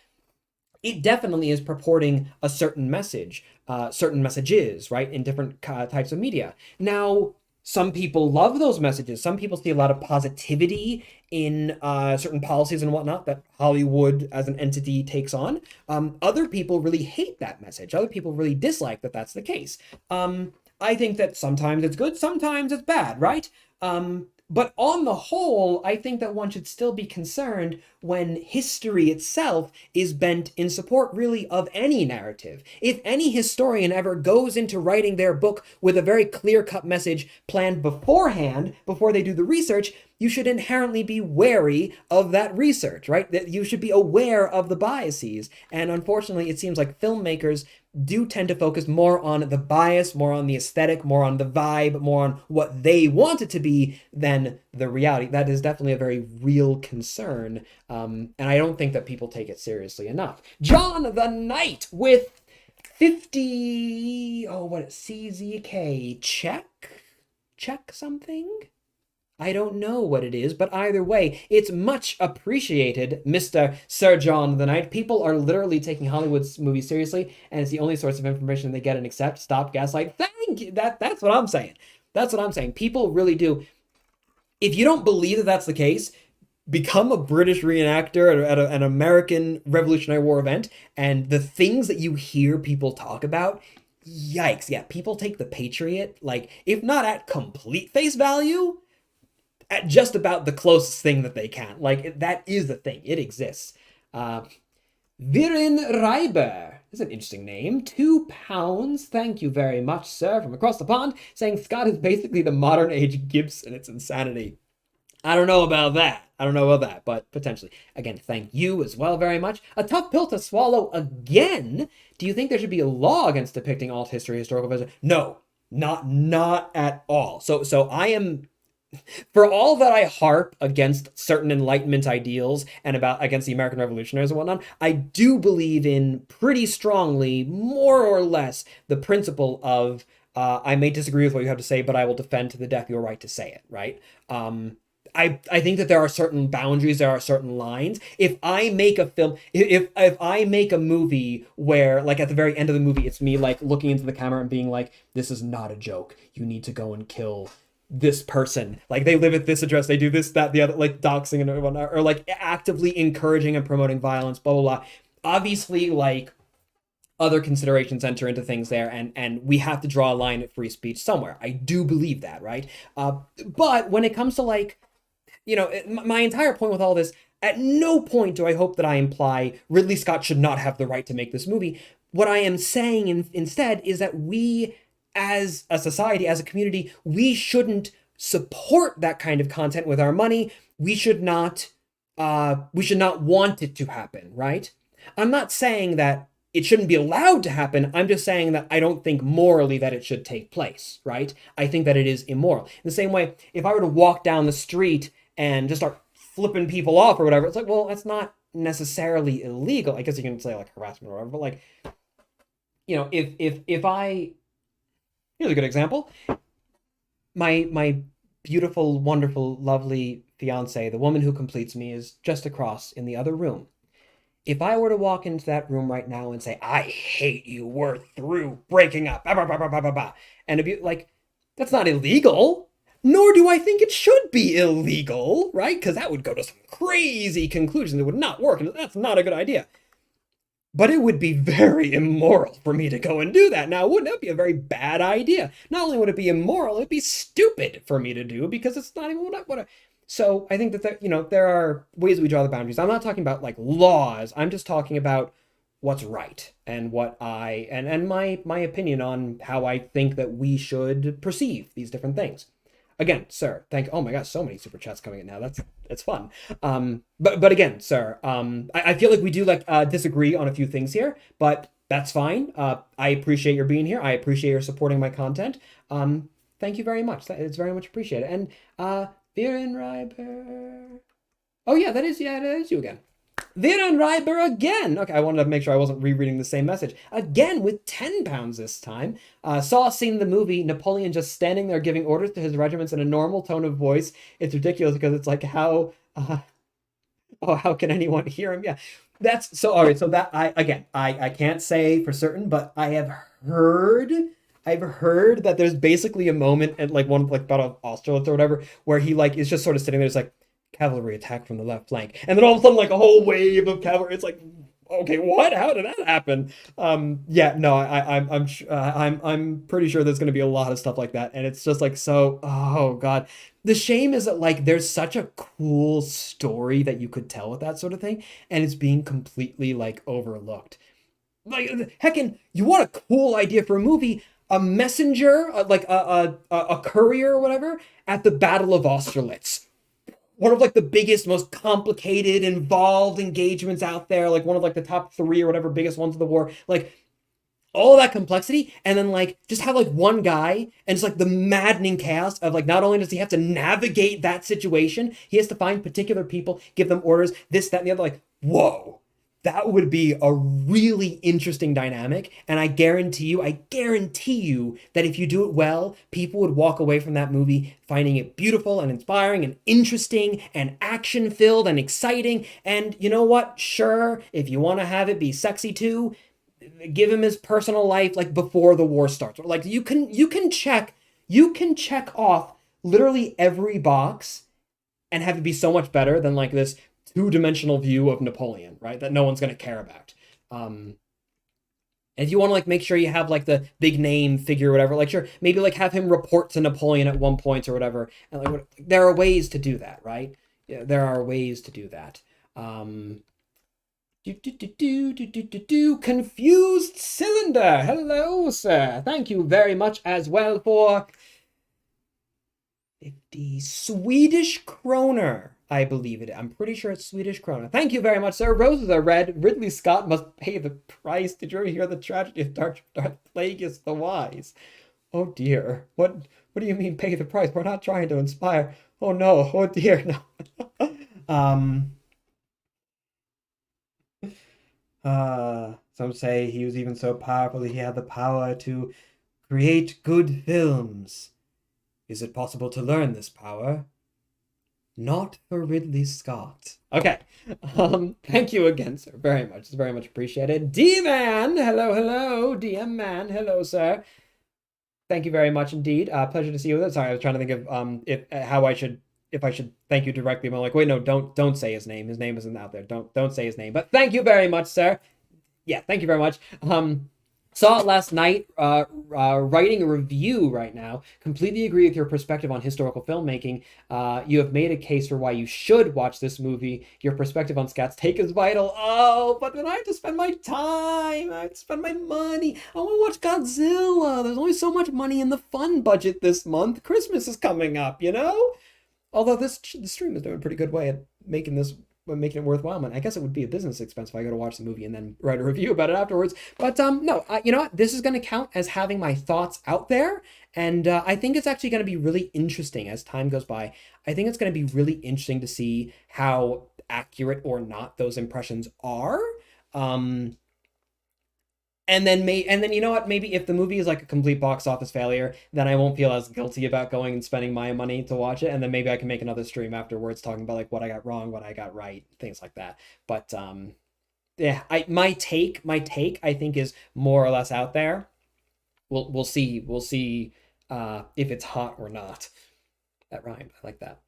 it definitely is purporting a certain message, certain messages, right, in different types of media. Now, some people love those messages. Some people see a lot of positivity in certain policies and whatnot that Hollywood as an entity takes on. Other people really hate that message. Other people really dislike that that's the case. I think that sometimes it's good, sometimes it's bad, right? But on the whole, I think that one should still be concerned when history itself is bent in support really of any narrative. If any historian ever goes into writing their book with a very clear-cut message planned beforehand, before they do the research, you should inherently be wary of that research, right? That you should be aware of the biases. And unfortunately, it seems like filmmakers do tend to focus more on the bias, more on the aesthetic, more on the vibe, more on what they want it to be than the reality. That is definitely a very real concern. And I don't think that people take it seriously enough. John the Knight with 50, CZK, check something? I don't know what it is, but either way, it's much appreciated, Mr. Sir John the Knight. People are literally taking Hollywood's movies seriously, and it's the only source of information they get and accept. Stop gaslight. Thank you. That's what I'm saying. That's what I'm saying. People really do. If you don't believe that that's the case, become a British reenactor at an American Revolutionary War event, and the things that you hear people talk about, yikes. Yeah, people take the Patriot, like, if not at complete face value, at just about the closest thing that they can. Like, that is the thing. It exists. Viren Reiber is an interesting name. £2. Thank you very much, sir, from across the pond, saying Scott is basically the modern age Gibson. It's insanity. I don't know about that, but potentially. Again, thank you as well very much. A tough pill to swallow again. Do you think there should be a law against depicting alt history, historical fiction? No, not at all. So I am... For all that I harp against certain Enlightenment ideals and against the American revolutionaries and whatnot, I do believe in pretty strongly, more or less, the principle of I may disagree with what you have to say, but I will defend to the death your right to say it, right? I think that there are certain boundaries, there are certain lines. If I make a film, if I make a movie where, like, at the very end of the movie, it's me, like, looking into the camera and being like, this is not a joke. You need to go and kill this person, like, they live at this address, they do this, that, the other, like, doxing and whatnot, or like actively encouraging and promoting violence, blah blah blah. Obviously, like, other considerations enter into things there, and we have to draw a line at free speech somewhere. I do believe that, right? But when it comes to, like, you know, my entire point with all this, at no point do I hope that I imply Ridley Scott should not have the right to make this movie. what I am saying instead is that we, as a society, as a community, we shouldn't support that kind of content with our money. We should not want it to happen, right? I'm not saying that it shouldn't be allowed to happen. I'm just saying that I don't think morally that it should take place, right? I think that it is immoral. In the same way, if I were to walk down the street and just start flipping people off or whatever, it's like, well, that's not necessarily illegal. I guess you can say like harassment or whatever, but like, if I here's a good example. My beautiful, wonderful, lovely fiance, the woman who completes me, is just across in the other room. If I were to walk into that room right now and say, I hate you, we're through, breaking up, bah, bah, bah, bah, bah, bah, and it'd be like, that's not illegal, nor do I think it should be illegal, right? Because that would go to some crazy conclusions. It would not work, and that's not a good idea. But it would be very immoral for me to go and do that. Now, wouldn't that be a very bad idea? Not only would it be immoral, it'd be stupid for me to do because it's not even what I. So I think that there are ways we draw the boundaries. I'm not talking about like laws. I'm just talking about what's right and what and my opinion on how I think that we should perceive these different things. Again, sir, oh my gosh, so many super chats coming in now. It's fun. But again, sir, I feel like we do disagree on a few things here, but that's fine. I appreciate your being here. I appreciate your supporting my content. Thank you very much. It's very much appreciated. And Viren Reiber. Oh yeah, that is you again. Viren Reiber again. Okay, I wanted to make sure I wasn't rereading the same message. Again with £10 this time. Saw a scene in the movie, Napoleon just standing there giving orders to his regiments in a normal tone of voice. It's ridiculous because it's like how can anyone hear him? Yeah, that's so. All right, so that I can't say for certain, but I've heard that there's basically a moment at like one like Battle of Austerlitz or whatever where he like is just sort of sitting there, just like cavalry attack from the left flank, and then all of a sudden like a whole wave of cavalry. It's like, okay, what? How did that happen? Yeah, no, I'm pretty sure there's going to be a lot of stuff like that, and it's just like so. Oh god, the shame is that like there's such a cool story that you could tell with that sort of thing, and it's being completely like overlooked. Like heckin', you want a cool idea for a movie? A messenger, like a courier or whatever, at the Battle of Austerlitz. One of like the biggest, most complicated, involved engagements out there, like one of like the top 3 or whatever biggest ones of the war, like all that complexity, and then like just have like one guy, and it's like the maddening chaos of like not only does he have to navigate that situation, he has to find particular people, give them orders, this, that, and the other. Like, whoa, that would be a really interesting dynamic, and I guarantee you that if you do it well, people would walk away from that movie finding it beautiful and inspiring and interesting and action-filled and exciting. And you know what? Sure, if you want to have it be sexy too, give him his personal life like before the war starts. Or like you can check off literally every box and have it be so much better than like this two-dimensional view of Napoleon, right? That no one's going to care about. And if you want to like make sure you have like the big name figure or whatever, like sure, maybe like have him report to Napoleon at one point or whatever. And like there are ways to do that, right? Yeah, there are ways to do that. Confused Cylinder. Hello, sir. Thank you very much as well for 50 Swedish kroner. I believe it. I'm pretty sure it's Swedish krona. Thank you very much, sir. Roses are red. Ridley Scott must pay the price. Did you ever hear the tragedy of Darth Plagueis the Wise? Oh dear. What do you mean pay the price? We're not trying to inspire. Oh no. Oh dear. No. Some say he was even so powerful that he had the power to create good films. Is it possible to learn this power? Not for Ridley Scott. Okay. Thank you again, sir. Very much. It's very much appreciated. D-Man! Hello. DM Man. Hello, sir. Thank you very much indeed. Pleasure to see you. Sorry, I was trying to think of if I should thank you directly. But I'm like, wait, no, don't say his name. His name isn't out there. Don't say his name. But thank you very much, sir. Yeah, thank you very much. Saw it last night, writing a review right now. Completely agree with your perspective on historical filmmaking. You have made a case for why you should watch this movie. Your perspective on Scott's take is vital. Oh, but then I have to spend my time. I have to spend my money. I want to watch Godzilla. There's only so much money in the fun budget this month. Christmas is coming up, you know? Although the stream is doing a pretty good way at making it worthwhile. Man, I guess it would be a business expense if I go to watch the movie and then write a review about it afterwards. But no, you know what? This is going to count as having my thoughts out there, and I think it's actually going to be really interesting as time goes by. I think it's going to be really interesting to see how accurate or not those impressions are. Um, and then you know what, maybe if the movie is like a complete box office failure, then I won't feel as guilty about going and spending my money to watch it, and then maybe I can make another stream afterwards talking about like what I got wrong, what I got right, things like that. But yeah, my take I think is more or less out there. We'll see if it's hot or not. That rhymed. I like that.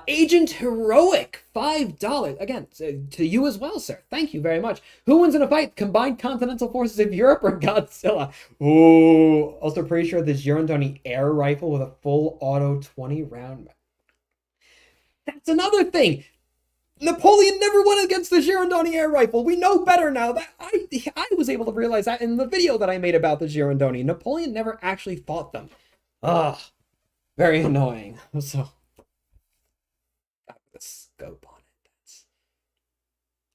Agent Heroic, $5. Again, to you as well, sir. Thank you very much. Who wins in a fight? Combined Continental Forces of Europe or Godzilla? Ooh, also pretty sure the Girondoni air rifle with a full auto 20 round. That's another thing. Napoleon never won against the Girondoni air rifle. We know better now. That I was able to realize that in the video that I made about the Girondoni. Napoleon never actually fought them. Ugh, very annoying. So scope on it. That's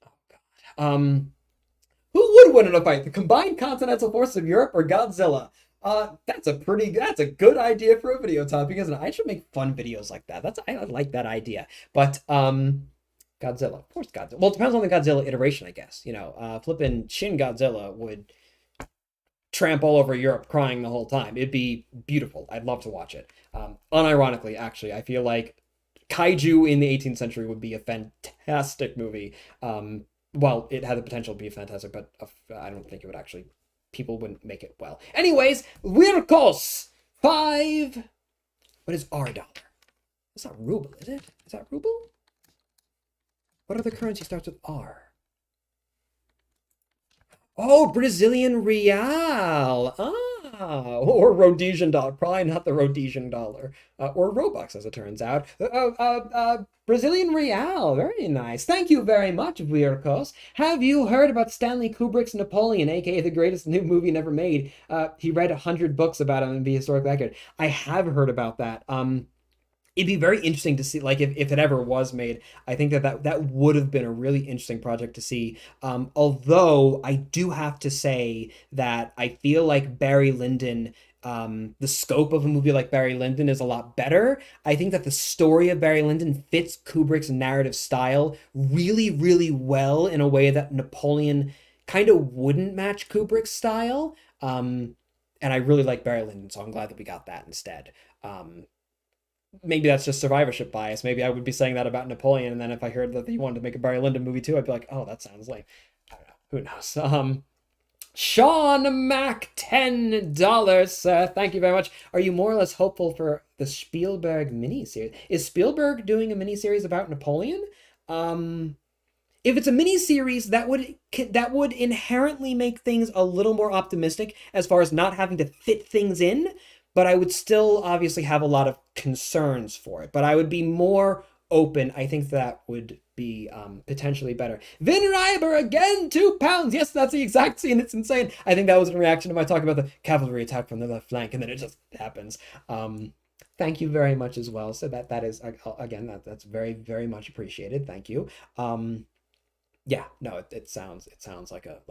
oh god. Who would win in a fight? The combined continental forces of Europe or Godzilla? That's a good idea for a video topic, isn't it? I should make fun videos like that. I like that idea. But Godzilla, of course, Godzilla. Well, it depends on the Godzilla iteration, I guess. You know, flipping Shin Godzilla would tramp all over Europe crying the whole time. It'd be beautiful. I'd love to watch it. Unironically, actually, I feel like kaiju in the 18th century would be a fantastic movie. Well, it had the potential to be fantastic, but I don't think it would actually. People wouldn't make it well. Anyways, Wirkos 5. What is our dollar? It's not ruble, is it? Is that ruble? What other currency starts with R? Oh, Brazilian real. Or Rhodesian dollar. Probably not the Rhodesian dollar. Or Robux, as it turns out. Brazilian real. Very nice. Thank you very much, Virkos. Have you heard about Stanley Kubrick's Napoleon, aka the greatest new movie never made? He read 100 books about him and be historically accurate. I have heard about that. It'd be very interesting to see, like, if it ever was made. I think that would have been a really interesting project to see. Although I do have to say that I feel like Barry Lyndon, the scope of a movie like Barry Lyndon is a lot better. I think that the story of Barry Lyndon fits Kubrick's narrative style really, really well in a way that Napoleon kind of wouldn't match Kubrick's style. And I really like Barry Lyndon, so I'm glad that we got that instead. Maybe that's just survivorship bias. Maybe I would be saying that about Napoleon, and then if I heard that he wanted to make a Barry Lyndon movie too, I'd be like, oh, that sounds lame. I don't know. Who knows? Sean Mack, $10. Thank you very much. Are you more or less hopeful for the Spielberg miniseries? Is Spielberg doing a miniseries about Napoleon? If it's a miniseries, that would inherently make things a little more optimistic as far as not having to fit things in. But I would still obviously have a lot of concerns for it. But I would be more open. I think that would be potentially better. Vin Reiber again, £2. Yes, that's the exact scene. It's insane. I think that was in reaction to my talk about the cavalry attack from the left flank, and then it just happens. Thank you very much as well. So that is again that's very, very much appreciated. Thank you. Yeah, no, it sounds like a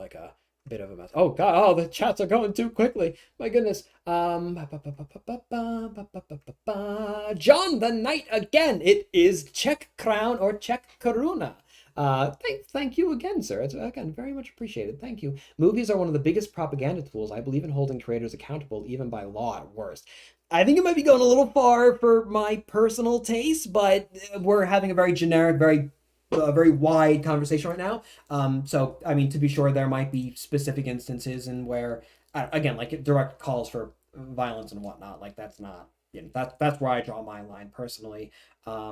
bit of a mess. Oh god, oh, the chats are going too quickly. My goodness. John the Knight again. It is Czech Crown or Czech Koruna. Thank you again, sir. It's again very much appreciated. Thank you. Movies are one of the biggest propaganda tools. I believe in holding creators accountable, even by law at worst. I think it might be going a little far for my personal taste, but we're having a very generic, very wide conversation right now. So I mean, to be sure, there might be specific instances in where, again, like direct calls for violence and whatnot. Like that's not, that's where I draw my line personally. I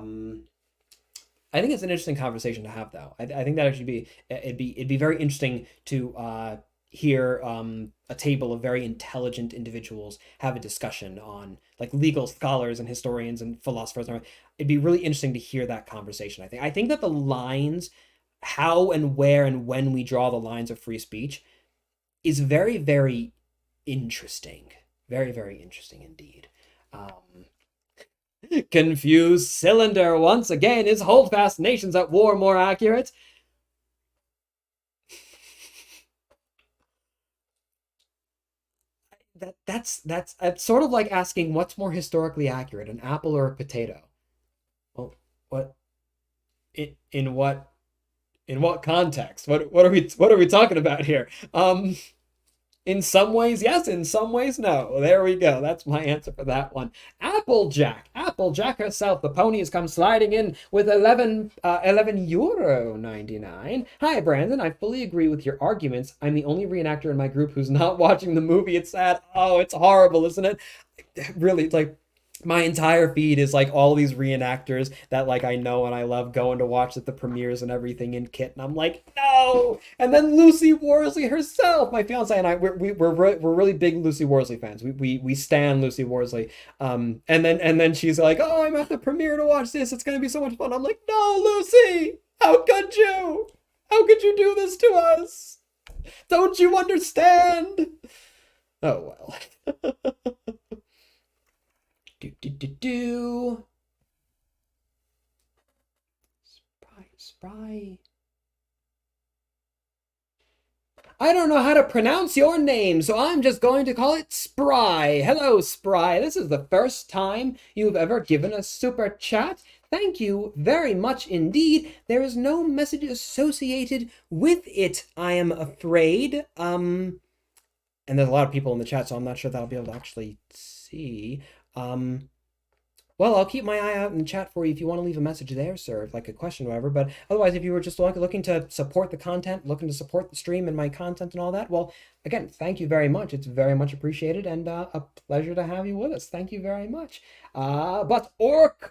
think it's an interesting conversation to have, though. I think that it'd be very interesting to hear a table of very intelligent individuals have a discussion on like legal scholars and historians and philosophers. It'd be really interesting to hear that conversation. I think that the lines, how and where and when we draw the lines of free speech, is very, very interesting. Very, very interesting indeed. Um, Confused cylinder once again. Is holdfast nations at war more accurate? That's it's sort of like asking what's more historically accurate, an apple or a potato. Well, what in what context? What are we talking about here? In some ways, yes. In some ways, no. There we go. That's my answer for that one. Applejack herself. The pony has come sliding in with 11 euro 99. Hi, Brandon. I fully agree with your arguments. I'm the only reenactor in my group who's not watching the movie. It's sad. Oh, it's horrible, isn't it? Really, it's like my entire feed is like all these reenactors that like I know and I love going to watch at the premieres and everything in kit, and I'm like, no. And then Lucy Worsley herself, my fiance and I, we're really big Lucy Worsley fans. We stan Lucy Worsley. And then she's like, oh, I'm at the premiere to watch this. It's gonna be so much fun. I'm like, no, Lucy, how could you? How could you do this to us? Don't you understand? Oh well. Do. Spry. I don't know how to pronounce your name, so I'm just going to call it Spry. Hello, Spry. This is the first time you've ever given a super chat. Thank you very much indeed. There is no message associated with it, I am afraid. And there's a lot of people in the chat, so I'm not sure that I'll be able to actually see. Well, I'll keep my eye out in the chat for you if you want to leave a message there, sir, like a question or whatever. But otherwise, if you were just looking to support the content, looking to support the stream and my content and all that, well, again, thank you very much. It's very much appreciated and a pleasure to have you with us. Thank you very much. But Orkleth,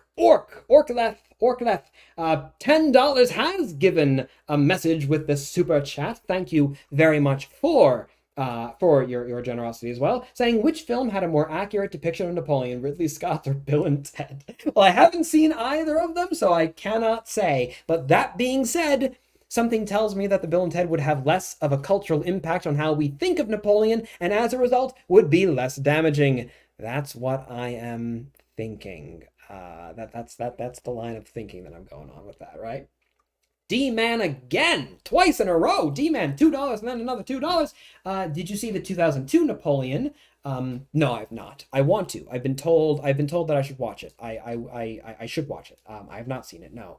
$10 has given a message with the super chat. Thank you very much for your generosity as well, saying which film had a more accurate depiction of Napoleon, Ridley Scott or Bill and Ted? Well, I haven't seen either of them, so I cannot say. But that being said, something tells me that the Bill and Ted would have less of a cultural impact on how we think of Napoleon, and as a result, would be less damaging. That's what I am thinking. That's the line of thinking that I'm going on with that, right? D-Man again, twice in a row. D-Man, $2 and then another $2. Did you see the 2002 Napoleon? No, I've not. I want to. I've been told that I should watch it. I should watch it. I have not seen it. No.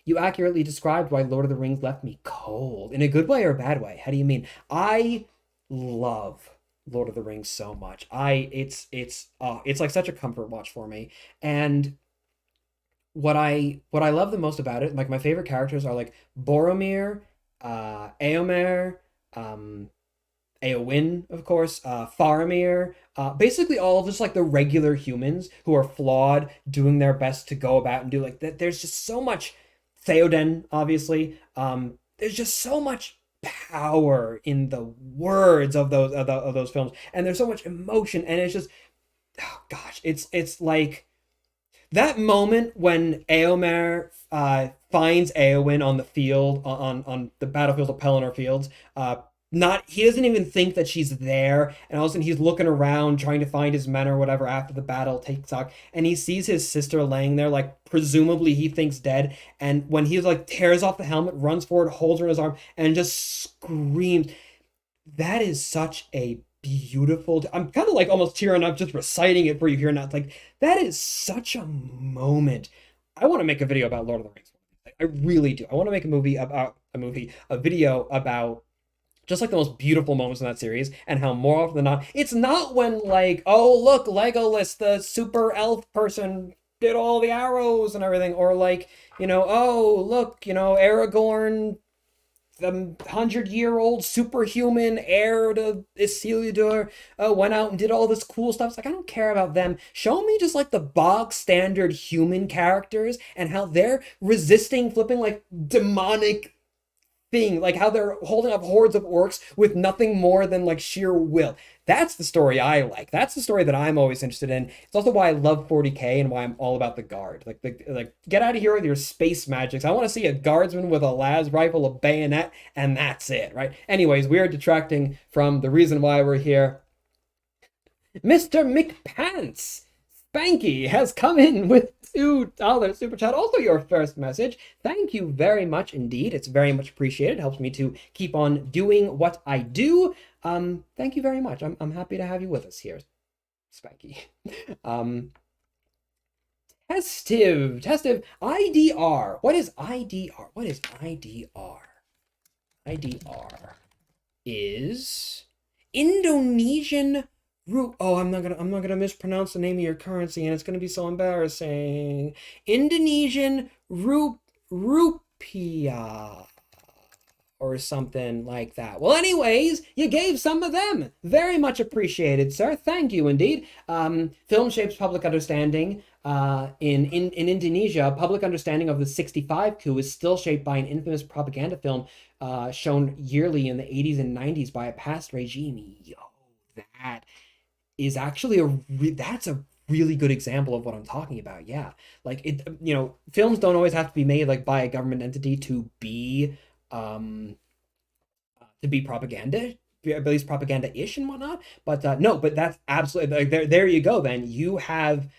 You accurately described why Lord of the Rings left me cold. In a good way or a bad way? How do you mean? I love Lord of the Rings so much. It's like such a comfort watch for me. And what I love the most about it, like my favorite characters are like Boromir, Éomer, Éowyn, of course, Faramir, basically all just like the regular humans who are flawed, doing their best to go about and do like that. There's just so much Theoden, obviously. There's just so much power in the words of those films, and there's so much emotion, and it's just, oh gosh, it's like that moment when Éomer finds Éowyn on the field, on the battlefield of Pelennor Fields. He doesn't even think that she's there, and all of a sudden he's looking around trying to find his men or whatever after the battle takes off, and he sees his sister laying there, like presumably he thinks dead, and when he like tears off the helmet, runs forward, holds her in his arm, and just screams. That is such a beautiful. I'm kind of like almost tearing up just reciting it for you here now. It's like, that is such a moment. I want to make a video about Lord of the Rings. I really do. I want to make a video about just like the most beautiful moments in that series, and how more often than not, it's not when like, oh look, Legolas, the super elf person, did all the arrows and everything, or like, oh look, Aragorn, the 100-year-old superhuman heir to Isildur, went out and did all this cool stuff. It's like, I don't care about them. Show me just like the bog standard human characters and how they're resisting flipping like demonic thing, like how they're holding up hordes of orcs with nothing more than like sheer will. That's the story I like. That's the story that I'm always interested in. It's also why I love 40K and why I'm all about the guard. Like get out of here with your space magics. I want to see a guardsman with a las rifle, a bayonet, and that's it, right? Anyways, we are detracting from the reason why we're here. Mr. McPants Spanky has come in with $2 super chat. Also your first message. Thank you very much indeed. It's very much appreciated. It helps me to keep on doing what I do. Thank you very much. I'm happy to have you with us here, Spanky. Testive IDR. What is IDR? What is IDR? IDR is Indonesian. Oh, I'm not gonna mispronounce the name of your currency, and it's gonna be so embarrassing. Indonesian rupiah or something like that. Well, anyways, you gave some of them. Very much appreciated, sir. Thank you indeed. Film shapes public understanding. In Indonesia, public understanding of the 65 coup is still shaped by an infamous propaganda film shown yearly in the 80s and 90s by a past regime. Yo, that is actually that's a really good example of what I'm talking about. Yeah, like it, films don't always have to be made like by a government entity to be propaganda, at least propaganda-ish and whatnot. But no, but that's absolutely like, there you go. Then you have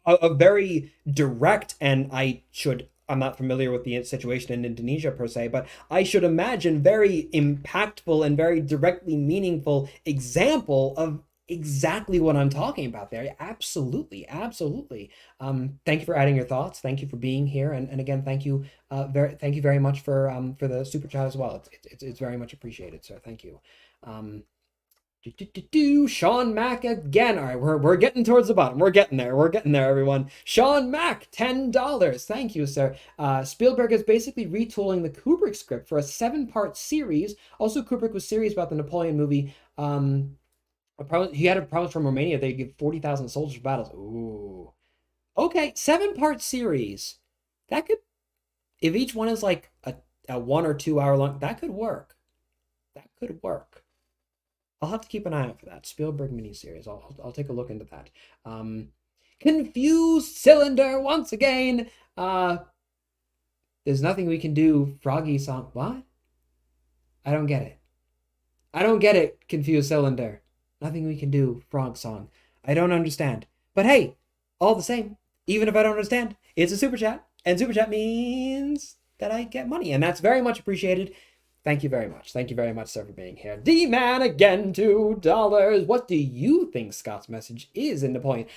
a very direct, and I'm not familiar with the situation in Indonesia per se, but I should imagine very impactful and very directly meaningful example of exactly what I'm talking about there. Absolutely. Thank you for adding your thoughts. Thank you for being here, and again, thank you very much for the super chat as well. It's very much appreciated, sir. Thank you. Sean Mack again. All right, we're getting towards the bottom. We're getting there, everyone. Sean Mack, $10. Thank you, sir. Spielberg is basically retooling the Kubrick script for a 7-part series. Also, Kubrick was serious about the Napoleon movie. He had a promise from Romania they'd give 40,000 soldiers for battles. Ooh. Okay, 7-part series. That could, if each one is like a 1 or 2 hour long, that could work. I'll have to keep an eye out for that. Spielberg miniseries. I'll take a look into that. Confused Cylinder once again. There's nothing we can do. Froggy song. What? I don't get it. Confused Cylinder. Nothing we can do. Frog song. I don't understand. But hey, all the same, even if I don't understand, it's a super chat. And super chat means that I get money. And that's very much appreciated. Thank you very much. Thank you very much, sir, for being here. D-Man again, $2. What do you think Scott's message is in Napoleon?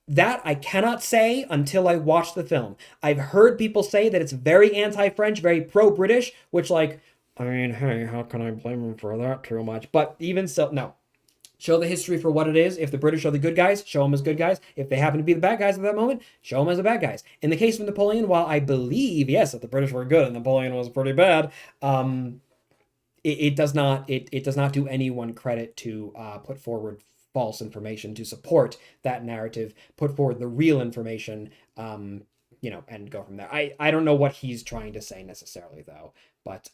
That I cannot say until I watch the film. I've heard people say that it's very anti-French, very pro-British, which, like, I mean, hey, how can I blame them for that too much? But even still, no. Show the history for what it is. If the British are the good guys, show them as good guys. If they happen to be the bad guys at that moment, show them as the bad guys. In the case of Napoleon, while I believe, yes, that the British were good and Napoleon was pretty bad, it does not do anyone credit to put forward false information to support that narrative, put forward the real information, and go from there. I don't know what he's trying to say necessarily, though, but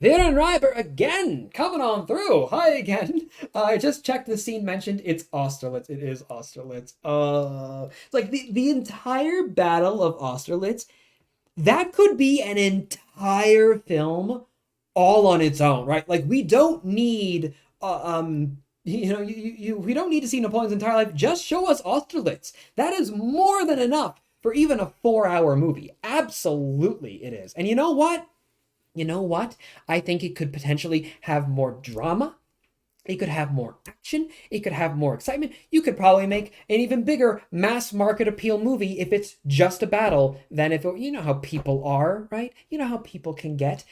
Viren Reiber again, coming on through. Hi again. I just checked the scene mentioned. It's Austerlitz. It is Austerlitz. It's like the entire Battle of Austerlitz, that could be an entire film all on its own, right? Like, we don't need we don't need to see Napoleon's entire life. Just show us Austerlitz. That is more than enough for even a 4-hour movie. Absolutely it is. And you know what? I think it could potentially have more drama. It could have more action. It could have more excitement. You could probably make an even bigger mass market appeal movie if it's just a battle than if it, you know how people are, right? You know how people can get.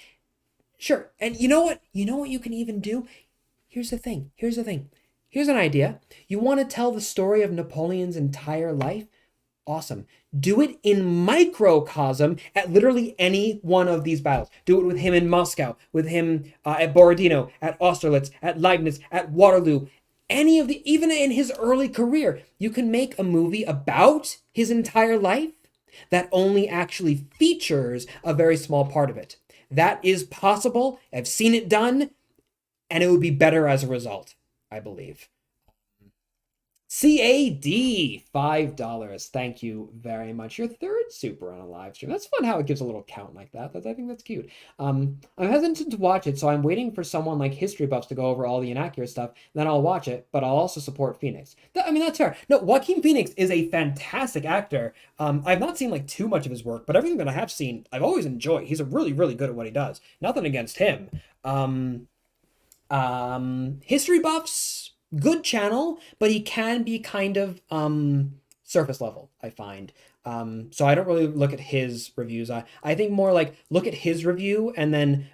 Sure. And you know what? You can even do? Here's the thing. Here's an idea. You want to tell the story of Napoleon's entire life? Awesome. Do it in microcosm at literally any one of these battles. Do it with him in Moscow, with him at Borodino, at Austerlitz, at Leibniz, at Waterloo. Even in his early career, you can make a movie about his entire life that only actually features a very small part of it. That is possible. I've seen it done, and it would be better as a result, I believe. CAD, $5. Thank you very much. Your third super on a live stream. That's fun how it gives a little count like that. I think that's cute. I'm hesitant to watch it, so I'm waiting for someone like History Buffs to go over all the inaccurate stuff. Then I'll watch it, but I'll also support Phoenix. I mean, that's fair. No, Joaquin Phoenix is a fantastic actor. I've not seen like too much of his work, but everything that I have seen, I've always enjoyed. He's a really, really good at what he does. Nothing against him. History Buffs, good channel, but he can be kind of surface level, I find. So I don't really look at his reviews. I think more like look at his review and then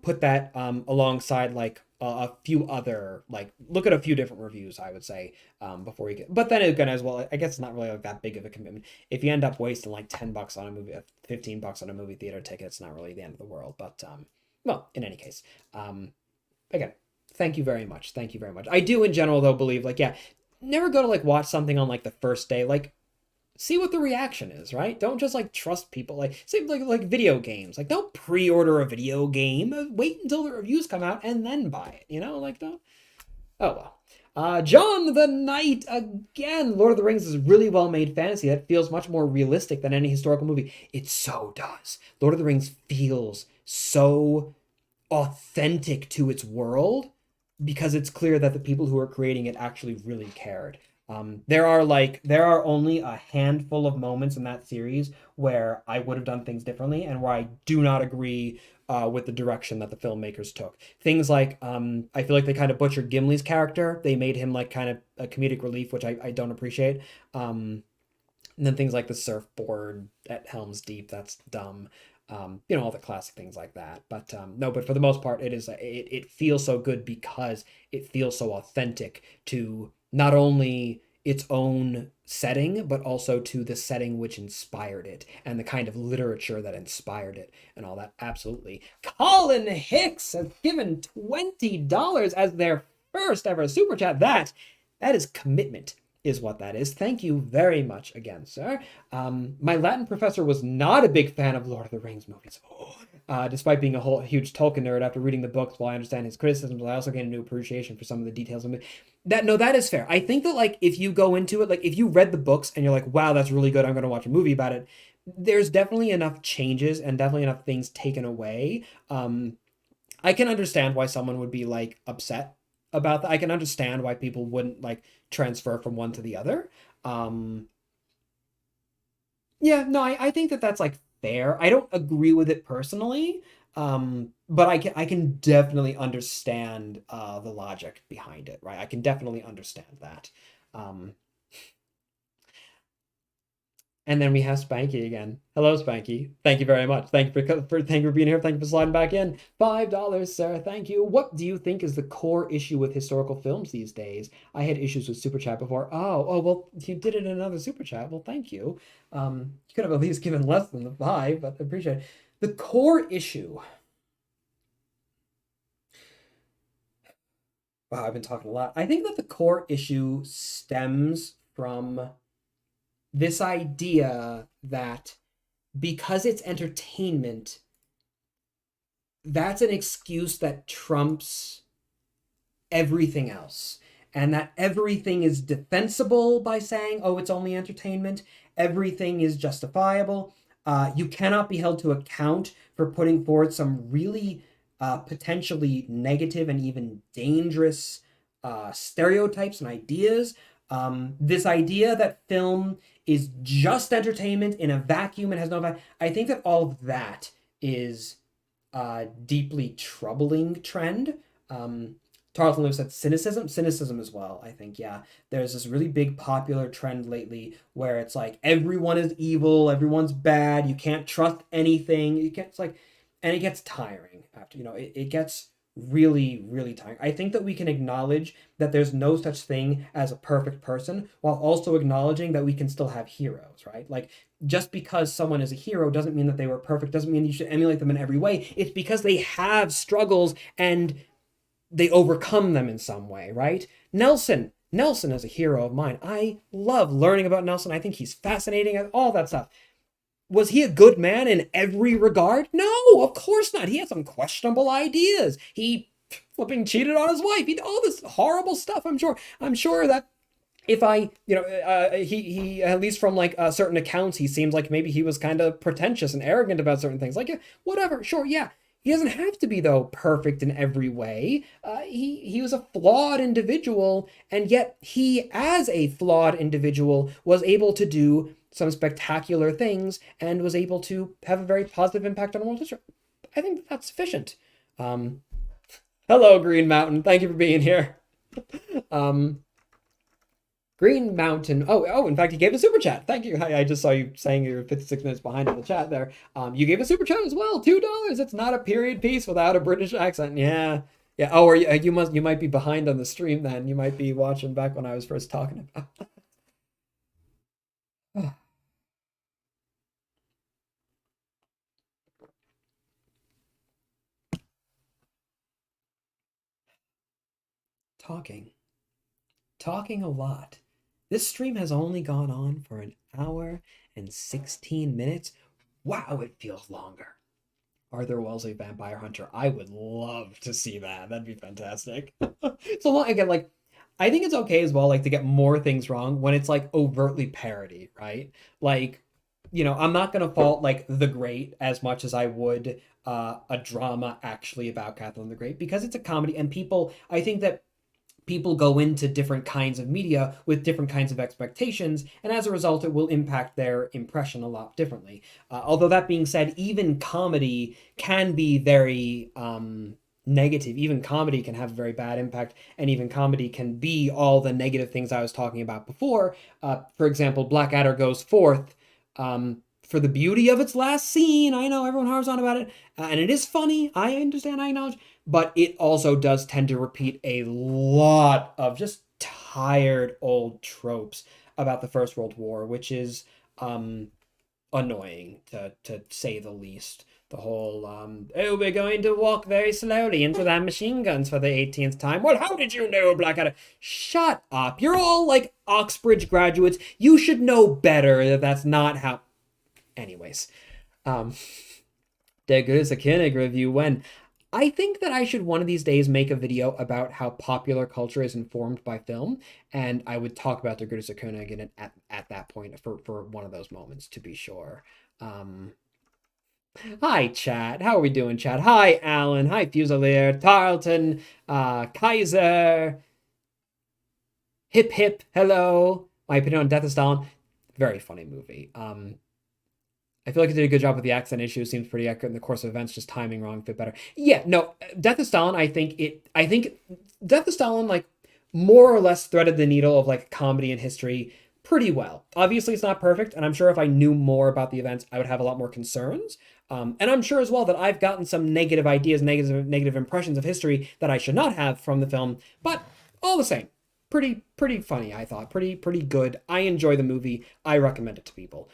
put that alongside like a few other, like look at a few different reviews, I would say, before you get. But then again, as well, I guess it's not really like that big of a commitment. If you end up wasting like $10 on a movie, $15 on a movie theater ticket, it's not really the end of the world. But well, in any case, again, thank you very much. Thank you very much. I do in general though believe like, yeah, never go to like watch something on like the first day. Like see what the reaction is, right? Don't just like trust people. Like say like video games. Like don't pre-order a video game. Wait until the reviews come out and then buy it. You know, like don't. Oh well. John the Knight again. Lord of the Rings is really well made fantasy that feels much more realistic than any historical movie. It so does. Lord of the Rings feels so authentic to its world because it's clear that the people who are creating it actually really cared. There are only a handful of moments in that series where I would have done things differently and where I do not agree with the direction that the filmmakers took. Things like I feel like they kind of butchered Gimli's character. They made him like kind of a comedic relief, which I don't appreciate. And then things like the surfboard at Helm's Deep, that's dumb. You know, all the classic things like that. But no, but for the most part, it feels so good because it feels so authentic to not only its own setting, but also to the setting which inspired it and the kind of literature that inspired it and all that. Absolutely. Colin Hicks has given $20 as their first ever super chat. That is commitment, is what that is. Thank you very much again, sir. My Latin professor was not a big fan of Lord of the Rings movies. Despite being a huge Tolkien nerd, after reading the books, while I understand his criticisms, I also gained a new appreciation for some of the details of it. That is fair. I think that like if you go into it, like if you read the books and you're like, wow, that's really good, I'm going to watch a movie about it, there's definitely enough changes and definitely enough things taken away. I can understand why someone would be like upset about that. I can understand why people wouldn't like transfer from one to the other. Yeah, no, I think that that's like fair. I don't agree with it personally, but I can definitely understand the logic behind it, right? I can definitely understand that. Um, and then we have Spanky again. Hello, Spanky. Thank you very much. Thank you thank you for being here. Thank you for sliding back in. $5, sir. Thank you. What do you think is the core issue with historical films these days? I had issues with Super Chat before. Oh, well, you did it in another Super Chat. Well, thank you. You could have at least given less than the 5, but I appreciate it. The core issue. Wow, I've been talking a lot. I think that the core issue stems from this idea that because it's entertainment, that's an excuse that trumps everything else. And that everything is defensible by saying, oh, it's only entertainment. Everything is justifiable. You cannot be held to account for putting forward some really potentially negative and even dangerous stereotypes and ideas. This idea that film is just entertainment in a vacuum and has no value. I think that all of that is a deeply troubling trend. Tarleton Lewis said cynicism as well. I think, yeah, there's this really big popular trend lately where it's like everyone is evil, everyone's bad, you can't trust anything. It's like, and it gets tiring after, it gets really, really tiring. I think that we can acknowledge that there's no such thing as a perfect person while also acknowledging that we can still have heroes, right? Like just because someone is a hero doesn't mean that they were perfect, doesn't mean you should emulate them in every way. It's because they have struggles and they overcome them in some way, right? Nelson is a hero of mine. I love learning about Nelson. I think he's fascinating and all that stuff. Was he a good man in every regard? No, of course not. He had some questionable ideas. He flipping cheated on his wife. He did all this horrible stuff. I'm sure that if I, he at least from like certain accounts, he seems like maybe he was kind of pretentious and arrogant about certain things. Like, yeah, whatever, sure, yeah. He doesn't have to be though perfect in every way. He was a flawed individual, and yet he, as a flawed individual, was able to do some spectacular things and was able to have a very positive impact on world history. I think that's sufficient. Um, Hello, Green Mountain. Thank you for being here. Um, Green Mountain. Oh, in fact, he gave a super chat. Thank you. I just saw you saying you're 56 minutes behind in the chat there. You gave a super chat as well. $2. It's not a period piece without a British accent. Yeah. Yeah. Oh, or you might be behind on the stream then. You might be watching back when I was first talking about. Talking. Talking a lot. This stream has only gone on for an hour and 16 minutes. Wow, it feels longer. Arthur Wellesley Vampire Hunter. I would love to see that. That'd be fantastic. So long again, like I think it's okay as well, like to get more things wrong when it's like overtly parody, right? Like, I'm not gonna fault like The Great as much as I would a drama actually about Catherine the Great because it's a comedy and I think that people go into different kinds of media with different kinds of expectations, and as a result, it will impact their impression a lot differently. Although that being said, even comedy can be very negative. Even comedy can have a very bad impact, and even comedy can be all the negative things I was talking about before. For example, Blackadder goes forth for the beauty of its last scene. I know everyone harps on about it, and it is funny. I understand, I acknowledge, but it also does tend to repeat a lot of just tired old tropes about the First World War, which is annoying to say the least. The whole oh, we're going to walk very slowly into their machine guns for the 18th time. Well, how did you know, Blackadder? Shut up. You're all like Oxbridge graduates. You should know better that that's not how. Anyways, Der Grüße König review when. I think that I should one of these days make a video about how popular culture is informed by film, and I would talk about Der Grüße König at that point for one of those moments, to be sure. Hi, chat. How are we doing, chat? Hi, Alan. Hi, Fusilier. Tarleton. Kaiser. Hip Hip. Hello. My opinion on Death of Stalin. Very funny movie. I feel like it did a good job with the accent issue. Seems pretty accurate in the course of events, just timing wrong, fit better. Yeah, no, Death of Stalin, I think Death of Stalin, like, more or less threaded the needle of, like, comedy and history pretty well. Obviously, it's not perfect, and I'm sure if I knew more about the events, I would have a lot more concerns. And I'm sure as well that I've gotten some negative ideas, negative impressions of history that I should not have from the film, but all the same, pretty funny, I thought. Pretty good. I enjoy the movie. I recommend it to people.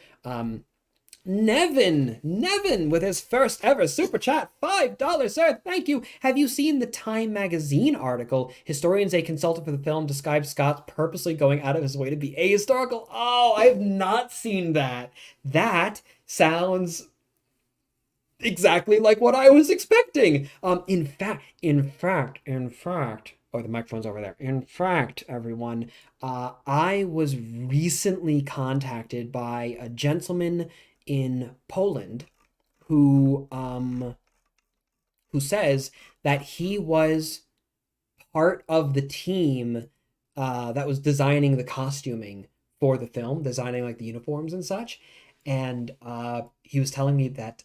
Nevin with his first ever super chat, $5, sir. Thank you. Have you seen the Time magazine article? Historians, a consultant for the film, described Scott purposely going out of his way to be ahistorical. Oh, I have not seen that. That sounds exactly like what I was expecting. In fact. Oh, the microphone's over there. In fact, everyone, I was recently contacted by a gentleman in Poland who says that he was part of the team that was designing the costuming for the film, designing like the uniforms and such. And he was telling me that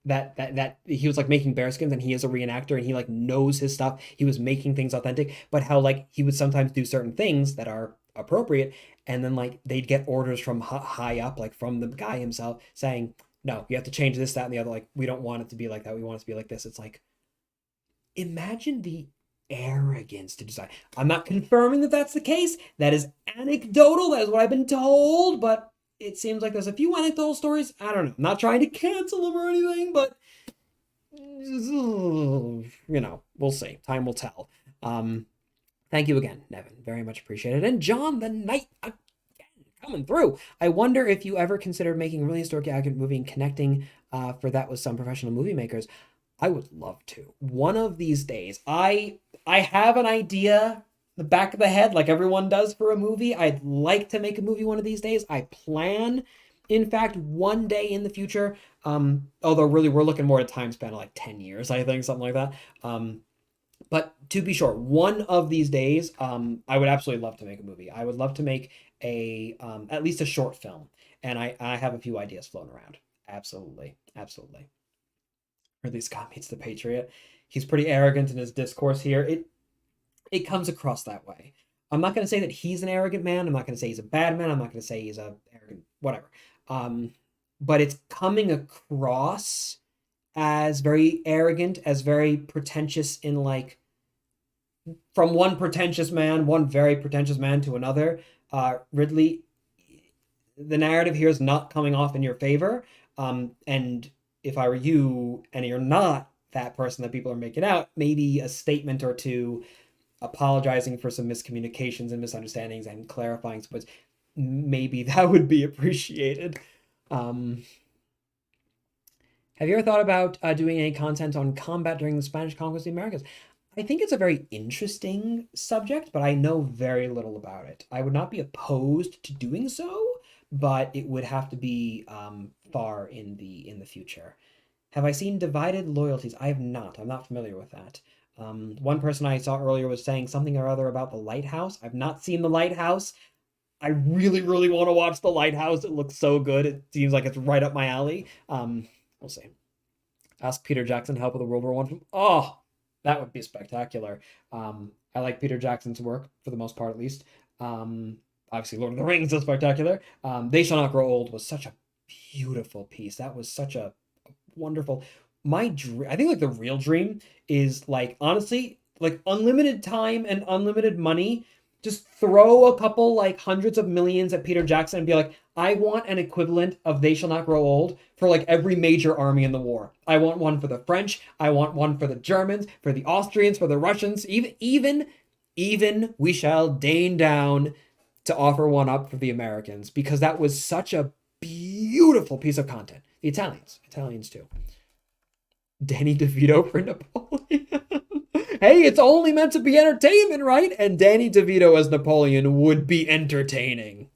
that he was like making bearskins and he is a reenactor and he like knows his stuff. He was making things authentic, but how like he would sometimes do certain things that are appropriate, and then like they'd get orders from high up, like from the guy himself, saying, no, you have to change this, that, and the other. Like, we don't want it to be like that. We want it to be like this. It's like, imagine the arrogance to decide. I'm not confirming that that's the case. That is anecdotal. That is what I've been told, but it seems like there's a few anecdotal stories. I don't know. I'm not trying to cancel them or anything, but we'll see. Time will tell. Thank you again, Nevin. Very much appreciated. And John the Knight again. coming through. I wonder if you ever considered making a really historic accurate movie and connecting for that with some professional movie makers. I would love to. One of these days, I have an idea the back of the head like everyone does for a movie. I'd like to make a movie one of these days. I plan, in fact, one day in the future. Although really we're looking more at a time span of like 10 years, I think, something like that. But to be sure, one of these days, I would absolutely love to make a movie. I would love to make a at least a short film, and I have a few ideas floating around. Absolutely, absolutely. Ridley Scott meets the Patriot. He's pretty arrogant in his discourse here. It comes across that way. I'm not going to say that he's an arrogant man. I'm not going to say he's a bad man. I'm not going to say he's a arrogant whatever. Um, but it's coming across as very arrogant, as very pretentious in like from one pretentious man, one very pretentious man to another. Ridley, the narrative here is not coming off in your favor. And if I were you and you're not that person that people are making out, maybe a statement or two apologizing for some miscommunications and misunderstandings and clarifying some points, maybe that would be appreciated. Have you ever thought about doing any content on combat during the Spanish conquest of the Americas? I think it's a very interesting subject, but I know very little about it. I would not be opposed to doing so, but it would have to be far in the future. Have I seen Divided Loyalties? I have not. I'm not familiar with that. One person I saw earlier was saying something or other about The Lighthouse. I've not seen The Lighthouse. I really, really want to watch The Lighthouse. It looks so good. It seems like it's right up my alley. We'll see. Ask Peter Jackson help with a World War One film. Oh, that would be spectacular. I like Peter Jackson's work for the most part, at least. Obviously, Lord of the Rings is spectacular. They Shall Not Grow Old was such a beautiful piece. That was such a wonderful. My dream, I think, like the real dream is like honestly, like unlimited time and unlimited money. Just throw a couple like hundreds of millions at Peter Jackson and be like, I want an equivalent of They Shall Not Grow Old for like every major army in the war. I want one for the French. I want one for the Germans, for the Austrians, for the Russians. Even we shall deign down to offer one up for the Americans because that was such a beautiful piece of content. The Italians too. Danny DeVito for Napoleon. Hey, it's only meant to be entertainment, right? And Danny DeVito as Napoleon would be entertaining.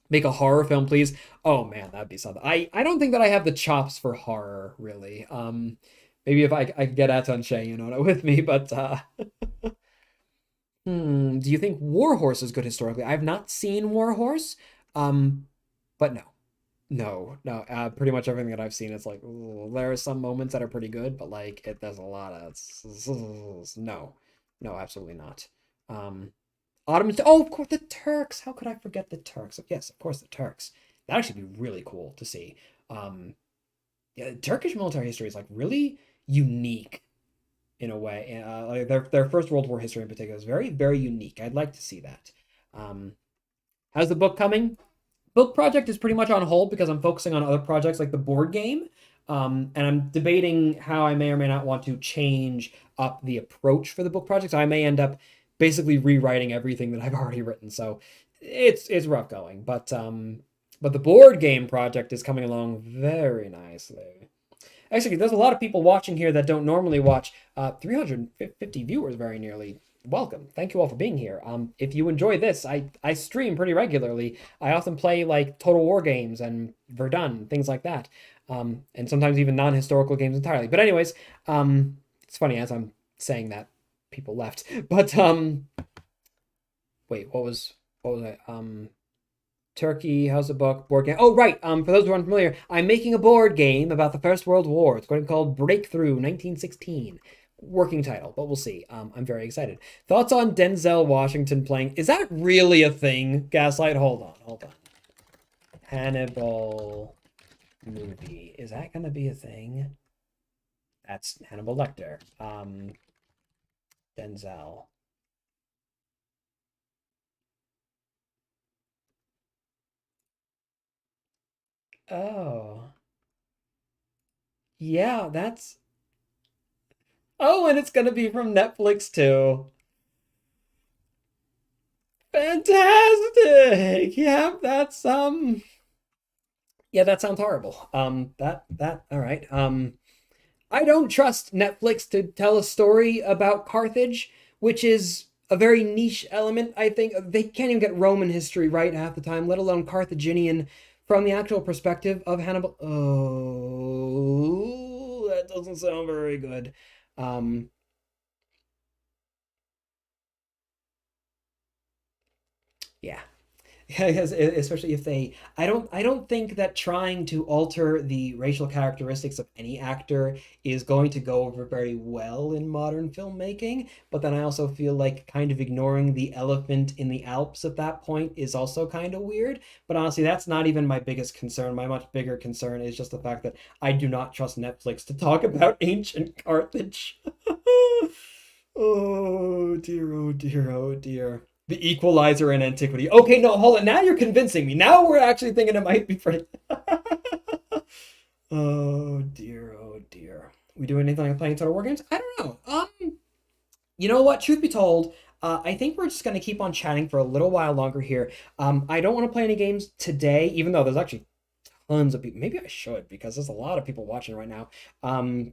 Make a horror film, please. Oh man, that'd be something. I don't think that I have the chops for horror, really. Maybe if I could get Aton Shea, with me, but do you think War Horse is good historically? I've not seen War Horse, but no. No, no. Pretty much everything that I've seen, it's like there are some moments that are pretty good, but like there's a lot of no, no, absolutely not. Ottomans. Oh, of course, the Turks. How could I forget the Turks? Yes, of course, the Turks. That'd actually be really cool to see. Yeah, Turkish military history is like really unique in a way. Like their First World War history in particular is very, very unique. I'd like to see that. How's the book coming? Book project is pretty much on hold because I'm focusing on other projects like the board game. And I'm debating how I may or may not want to change up the approach for the book project. So I may end up basically rewriting everything that I've already written. So it's rough going. But the board game project is coming along very nicely. Actually, there's a lot of people watching here that don't normally watch. 350 viewers very nearly. Welcome. Thank you all for being here. If you enjoy this, I stream pretty regularly. I often play like Total War games and Verdun, things like that. And sometimes even non-historical games entirely. But anyways, it's funny as I'm saying that people left. But wait, what was it? Turkey, how's the book? Board game. Oh, right. For those who aren't familiar, I'm making a board game about the First World War. It's going to be called Breakthrough 1916. Working title, but we'll see. I'm very excited. Thoughts on Denzel Washington playing? Is that really a thing? Gaslight, hold on. Hannibal movie. Is that gonna be a thing? That's Hannibal Lecter. Denzel. Oh. Yeah, that's... Oh, and it's gonna be from Netflix too. Fantastic. Yeah, yeah, that sounds horrible. That all right. I don't trust Netflix to tell a story about Carthage, which is a very niche element. I think they can't even get Roman history right half the time, let alone Carthaginian from the actual perspective of Hannibal. Oh, that doesn't sound very good. Um, yeah. Yeah, yes, especially if they I don't think that trying to alter the racial characteristics of any actor is going to go over very well in modern filmmaking, but then I also feel like kind of ignoring the elephant in the Alps at that point is also kind of weird. But honestly, that's not even my biggest concern. My much bigger concern is just the fact that I do not trust Netflix to talk about ancient Carthage. Oh dear, oh dear, oh dear. The Equalizer in antiquity. Okay, no, hold on. Now you're convincing me. Now we're actually thinking it might be pretty. Oh dear, oh dear. We doing anything like playing Total War games? I don't know. You know what? Truth be told, I think we're just gonna keep on chatting for a little while longer here. I don't want to play any games today, even though there's actually tons of people. Maybe I should because there's a lot of people watching right now.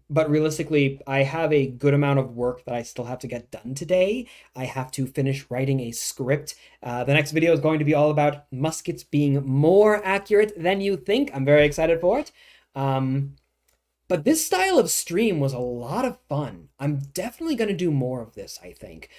But realistically, I have a good amount of work that I still have to get done today. I have to finish writing a script. The next video is going to be all about muskets being more accurate than you think. I'm very excited for it. But this style of stream was a lot of fun. I'm definitely going to do more of this, I think.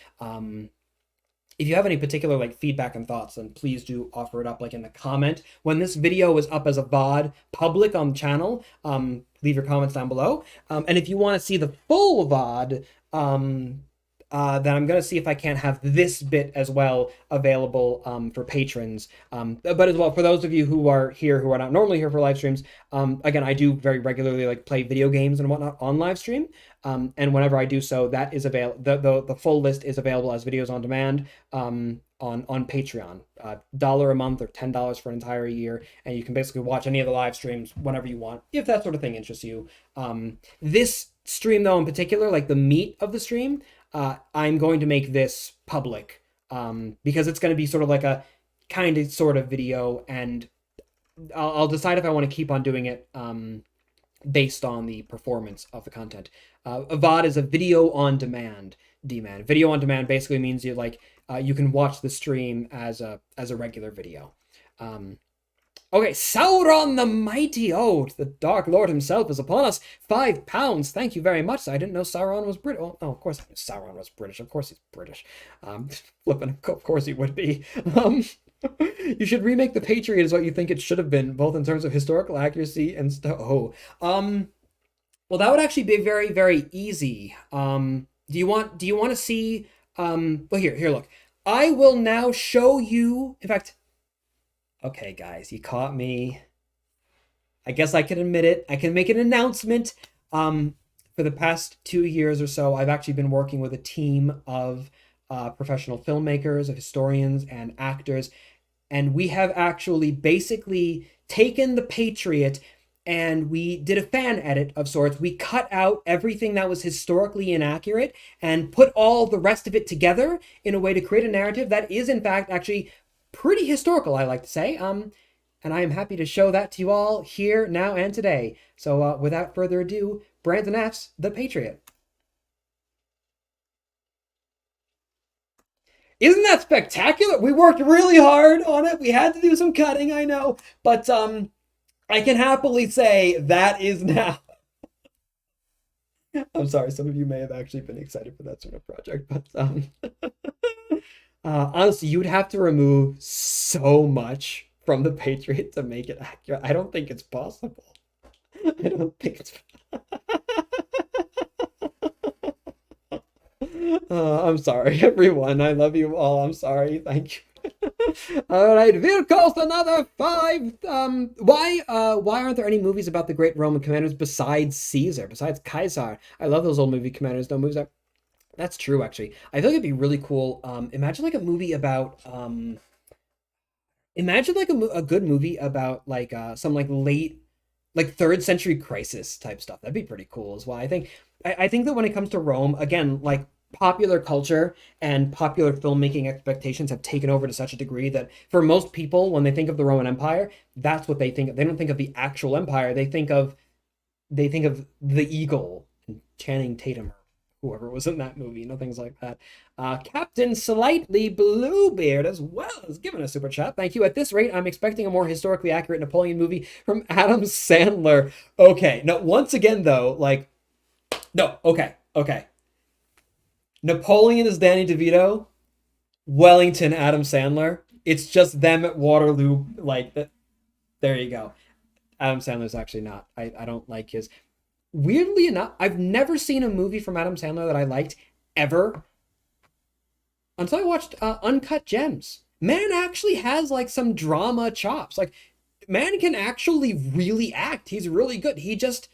If you have any particular like feedback and thoughts, then please do offer it up like in the comment. When this video is up as a VOD public on the channel, leave your comments down below. And if you want to see the full VOD, then I'm going to see if I can't have this bit as well available for patrons. But as well, for those of you who are here who are not normally here for live streams, again, I do very regularly like play video games and whatnot on live stream. And whenever I do so, that is available. The full list is available as videos on demand on Patreon. $1 a month or $10 for an entire year, and you can basically watch any of the live streams whenever you want, if that sort of thing interests you. This stream though, in particular, like the meat of the stream, I'm going to make this public because it's going to be sort of like a kind of sort of video, and I'll decide if I want to keep on doing it based on the performance of the content. A VOD is a video on demand. Video on demand basically means you like you can watch the stream as a regular video. Okay, Sauron the Mighty. Oh, the Dark Lord himself is upon us. £5. Thank you very much. I didn't know Sauron was British. Oh, of course Sauron was British. Of course he's British. Flipping, of course he would be. You should remake The Patriot as what you think it should have been, both in terms of historical accuracy and stuff. Oh, well, that would actually be very, very easy. Do you want to see? Well, here, look. I will now show you. In fact. Okay, guys, you caught me. I guess I can admit it. I can make an announcement. For the past 2 years or so, I've actually been working with a team of professional filmmakers, of historians, and actors. And we have actually basically taken The Patriot and we did a fan edit of sorts. We cut out everything that was historically inaccurate and put all the rest of it together in a way to create a narrative that is, in fact, actually pretty historical, I like to say. And I am happy to show that to you all here, now, and today. So without further ado, Brandon F's The Patriot. Isn't that spectacular? We worked really hard on it. We had to do some cutting, I know. But I can happily say that is now. I'm sorry, some of you may have actually been excited for that sort of project, but honestly, you'd have to remove so much from The Patriot to make it accurate. I don't think it's possible. I don't think it's. I'm sorry, everyone. I love you all. I'm sorry. Thank you. All right, we'll cost another 5. Why aren't there any movies about the great Roman commanders besides Caesar, besides Caesar? I love those old movie commanders. No movies. That's true, actually. I think it'd be really cool. Imagine like a movie about. Imagine like a good movie about like some like late, like 3rd century crisis type stuff. That'd be pretty cool as well. I think that when it comes to Rome, again, like popular culture and popular filmmaking expectations have taken over to such a degree that for most people, when they think of the Roman Empire, that's what they think of. They don't think of the actual empire. They think of the eagle and Channing Tatum or whoever was in that movie, things like that. Captain Slightly Bluebeard as well has given a super chat. Thank you. At this rate, I'm expecting a more historically accurate Napoleon movie from Adam Sandler. Okay, no, once again though, like, no, okay. Napoleon is Danny DeVito. Wellington, Adam Sandler. It's just them at Waterloo. Like, there you go. Adam Sandler's actually not. I don't like his. Weirdly enough, I've never seen a movie from Adam Sandler that I liked ever until I watched Uncut Gems. Man actually has like some drama chops. Like, man can actually really act. He's really good. He just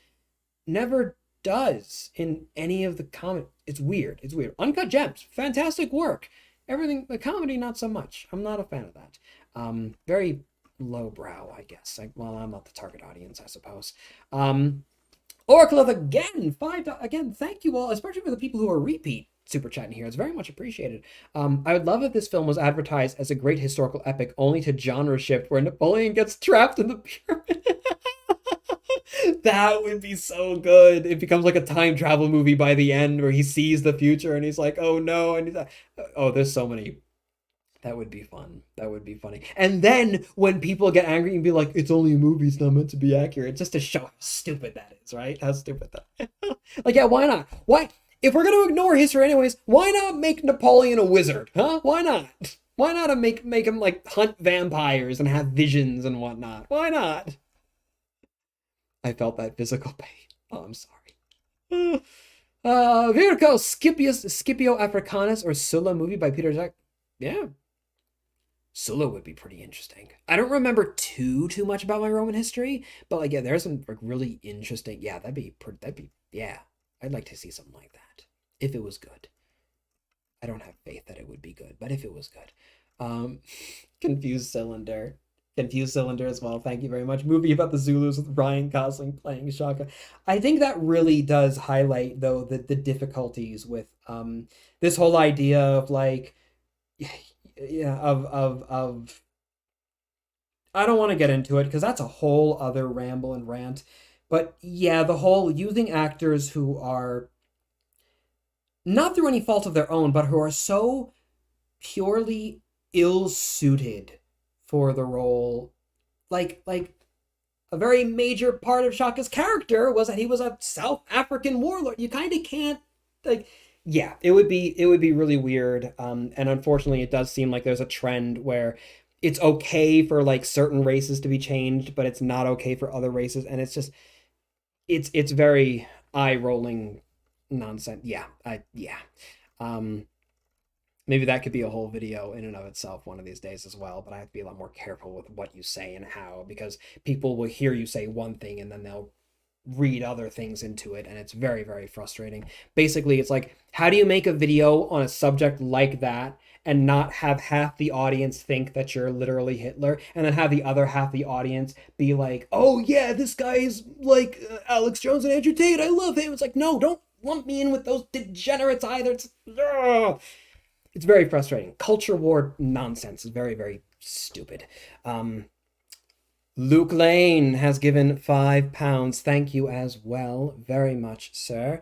never does in any of the comedy. It's weird. It's weird. Uncut Gems, fantastic work. Everything, the comedy, not so much. I'm not a fan of that. Very lowbrow, I guess. Well, I'm not the target audience, I suppose. Oracle of again, again. Thank you all, especially for the people who are repeat super chatting here. It's very much appreciated. I would love if this film was advertised as a great historical epic, only to genre shift where Napoleon gets trapped in the pyramid. That would be so good. It becomes like a time travel movie by the end where he sees the future and he's like, oh no, and there's so many. That would be fun. That would be funny. And then when people get angry and be like, it's only a movie, it's not meant to be accurate, just to show how stupid that is, right? How stupid that is. Like, yeah, why not? Why? If we're going to ignore history anyways, why not make Napoleon a wizard? Huh? Why not? Why not make him like hunt vampires and have visions and whatnot? Why not? I felt that physical pain. Oh, I'm sorry. Virgo, Scipio Africanus or Sulla movie by Peter Jack. Yeah. Sulla would be pretty interesting. I don't remember too much about my Roman history, but like, yeah, there's some like really interesting. Yeah, yeah. I'd like to see something like that if it was good. I don't have faith that it would be good, but if it was good. Confused Cylinder. Confused Cylinder as well. Thank you very much. Movie about the Zulus with Ryan Gosling playing Shaka. I think that really does highlight though the difficulties with this whole idea of like yeah of I don't want to get into it because that's a whole other ramble and rant. But yeah, the whole using actors who are not through any fault of their own, but who are so purely ill-suited for the role. Like a very major part of Shaka's character was that he was a South African warlord. You kind of can't like yeah, it would be really weird. And unfortunately it does seem like there's a trend where it's okay for like certain races to be changed, but it's not okay for other races, and it's just it's very eye-rolling nonsense. Yeah. Um Maybe that could be a whole video in and of itself one of these days as well, but I have to be a lot more careful with what you say and how, because people will hear you say one thing and then they'll read other things into it, and it's very, very frustrating. Basically, it's like, how do you make a video on a subject like that and not have half the audience think that you're literally Hitler, and then have the other half of the audience be like, oh yeah, this guy is like Alex Jones and Andrew Tate, I love him. It's like, no, don't lump me in with those degenerates either. It's very frustrating. Culture war nonsense is very, very stupid. Luke Lane has given £5. Thank you as well, very much, sir.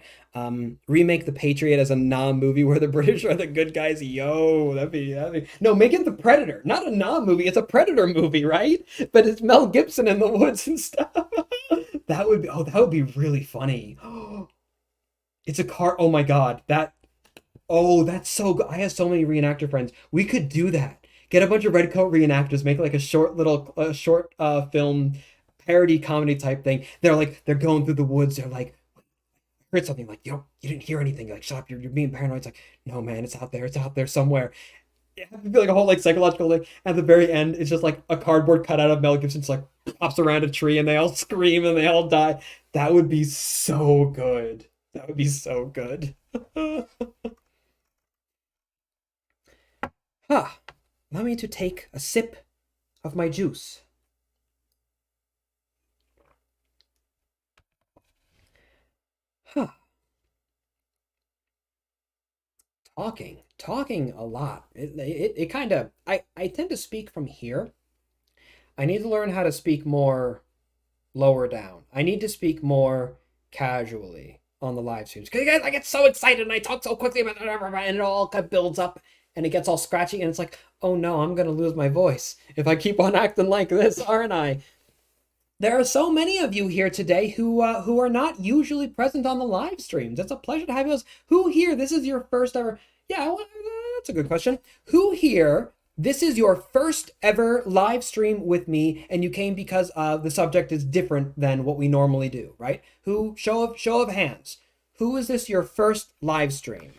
Remake The Patriot as a movie where the British are the good guys. Yo, that'd be. No, make it The Predator, not a movie. It's a Predator movie, right? But it's Mel Gibson in the woods and stuff. That would be really funny. It's a car. Oh my God, that's so good. I have so many reenactor friends. We could do that. Get a bunch of red coat reenactors, make like a short film parody comedy type thing. They're going through the woods. They're like, heard something, like, you didn't hear anything. You're like, shut up, you're being paranoid. It's like, no man, it's out there somewhere. It has to be like a whole like psychological thing. At the very end, it's just like a cardboard cutout of Mel Gibson just like pops around a tree and they all scream and they all die. That would be so good. That would be so good. Allow me to take a sip of my juice. Talking a lot. It kind of, I tend to speak from here. I need to learn how to speak more lower down. I need to speak more casually on the live streams because I get so excited and I talk so quickly about it, and it all kind of builds up and it gets all scratchy and it's like, oh no, I'm gonna lose my voice if I keep on acting like this, aren't I? There are so many of you here today who are not usually present on the live streams. It's a pleasure to have you. Who here? This is your first ever. Yeah, well, that's a good question. Who here? This is your first ever live stream with me, and you came because the subject is different than what we normally do, right? Who? Show of hands. Who is this your first live stream?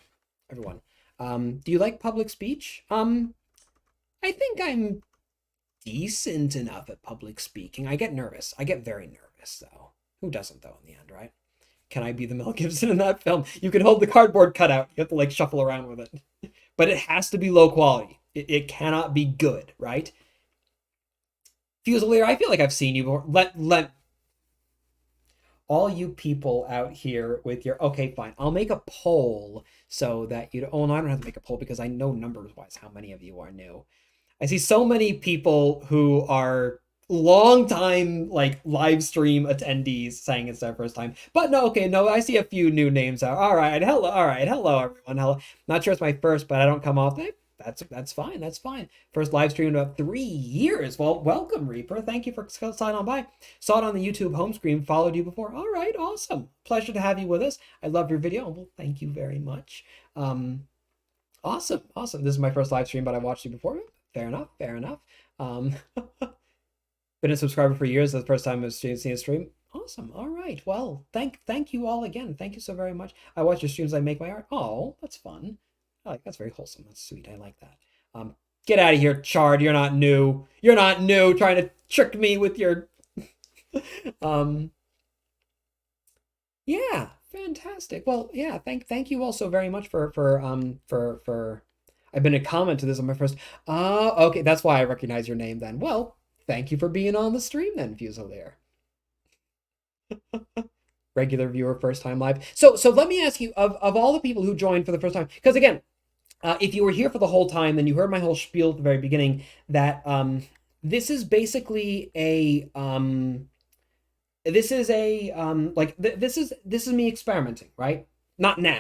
Everyone. Do you like public speech? I think I'm decent enough at public speaking. I get nervous. I get very nervous, though. Who doesn't, though, in the end, right? Can I be the Mel Gibson in that film? You can hold the cardboard cutout. You have to, like, shuffle around with it. But it has to be low quality. It cannot be good, right? Fusilier, I feel like I've seen you before. Let all you people out here with your... Okay, fine. I'll make a poll so that you... Oh, no, I don't have to make a poll because I know numbers-wise how many of you are new. I see so many people who are long time like live stream attendees saying it's their first time. But no, okay, no, I see a few new names out. All right, hello everyone. Hello. Not sure it's my first, but I don't come off. That's fine. That's fine. First live stream in about 3 years. Well, welcome, Reaper. Thank you for signing on by. Saw it on the YouTube home screen. Followed you before. All right, awesome. Pleasure to have you with us. I love your video. Well, thank you very much. Awesome. This is my first live stream, but I watched you before. Fair enough. Been a subscriber for years. That's the first time I've seen a stream. Awesome. All right. Well, thank you all again. Thank you so very much. I watch your streams. I make my art. Oh, that's fun. That's very wholesome. That's sweet. I like that. Get out of here, Chard. You're not new. Trying to trick me with your. Yeah. Fantastic. Well, yeah. Thank you all so very much for. I've been a comment to this on my first. Okay, that's why I recognize your name then. Well, thank you for being on the stream then, Fusilier. Regular viewer, first time live. So let me ask you, of all the people who joined for the first time, because again, if you were here for the whole time, then you heard my whole spiel at the very beginning that this is basically a this is me experimenting, right? Not now.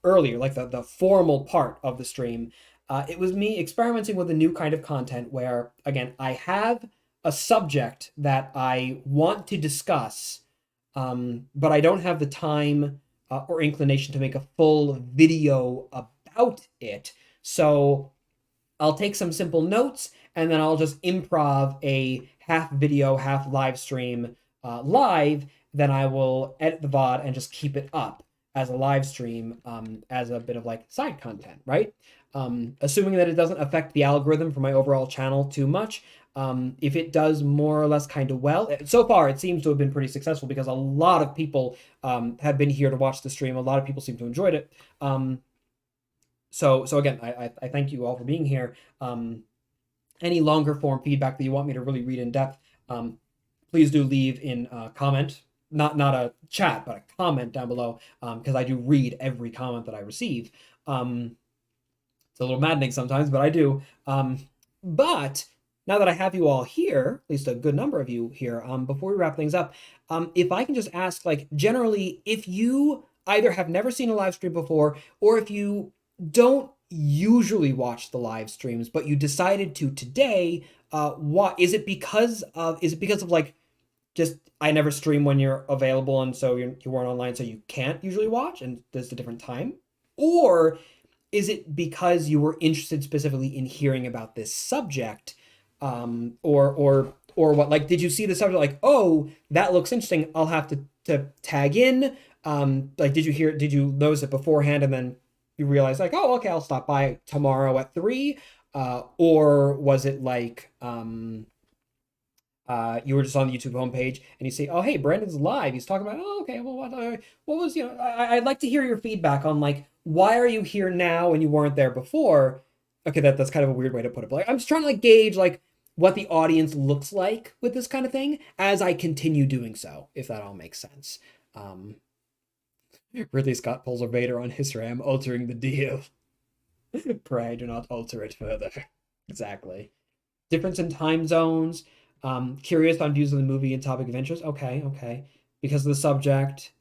Earlier, like the formal part of the stream, it was me experimenting with a new kind of content where, again, I have a subject that I want to discuss, but I don't have the time or inclination to make a full video about it. So I'll take some simple notes and then I'll just improv a half video, half live stream live. Then I will edit the VOD and just keep it up as a live stream, as a bit of like side content, right? Assuming that it doesn't affect the algorithm for my overall channel too much. If it does more or less kind of well, so far it seems to have been pretty successful because a lot of people have been here to watch the stream. A lot of people seem to enjoy it. So again, I thank you all for being here. Any longer form feedback that you want me to really read in depth, please do leave in comment. Not a chat, but a comment down below, because I do read every comment that I receive. It's a little maddening sometimes, but I do. But now that I have you all here, at least a good number of you here, before we wrap things up, if I can just ask, like, generally, if you either have never seen a live stream before, or if you don't usually watch the live streams, but you decided to today, what is it because of like, just I never stream when you're available and so you weren't online so you can't usually watch and there's a different time? Or is it because you were interested specifically in hearing about this subject? Or what? Like, did you see the subject like, oh, that looks interesting, I'll have to tag in? Like, did you notice it beforehand and then you realize like, oh, okay, I'll stop by tomorrow at 3? Or was it like, you were just on the YouTube homepage and you say, oh, hey, Brandon's live. He's talking about, oh, okay, well, what was, I'd like to hear your feedback on like, why are you here now and you weren't there before? Okay, that's kind of a weird way to put it. But like, I'm just trying to like gauge like what the audience looks like with this kind of thing as I continue doing so, if that all makes sense. Ridley Scott pulls a Vader on his ram, altering the deal. Pray do not alter it further. Exactly. Difference in time zones. Curious on views of the movie and topic of interest. Okay, okay. Because of the subject.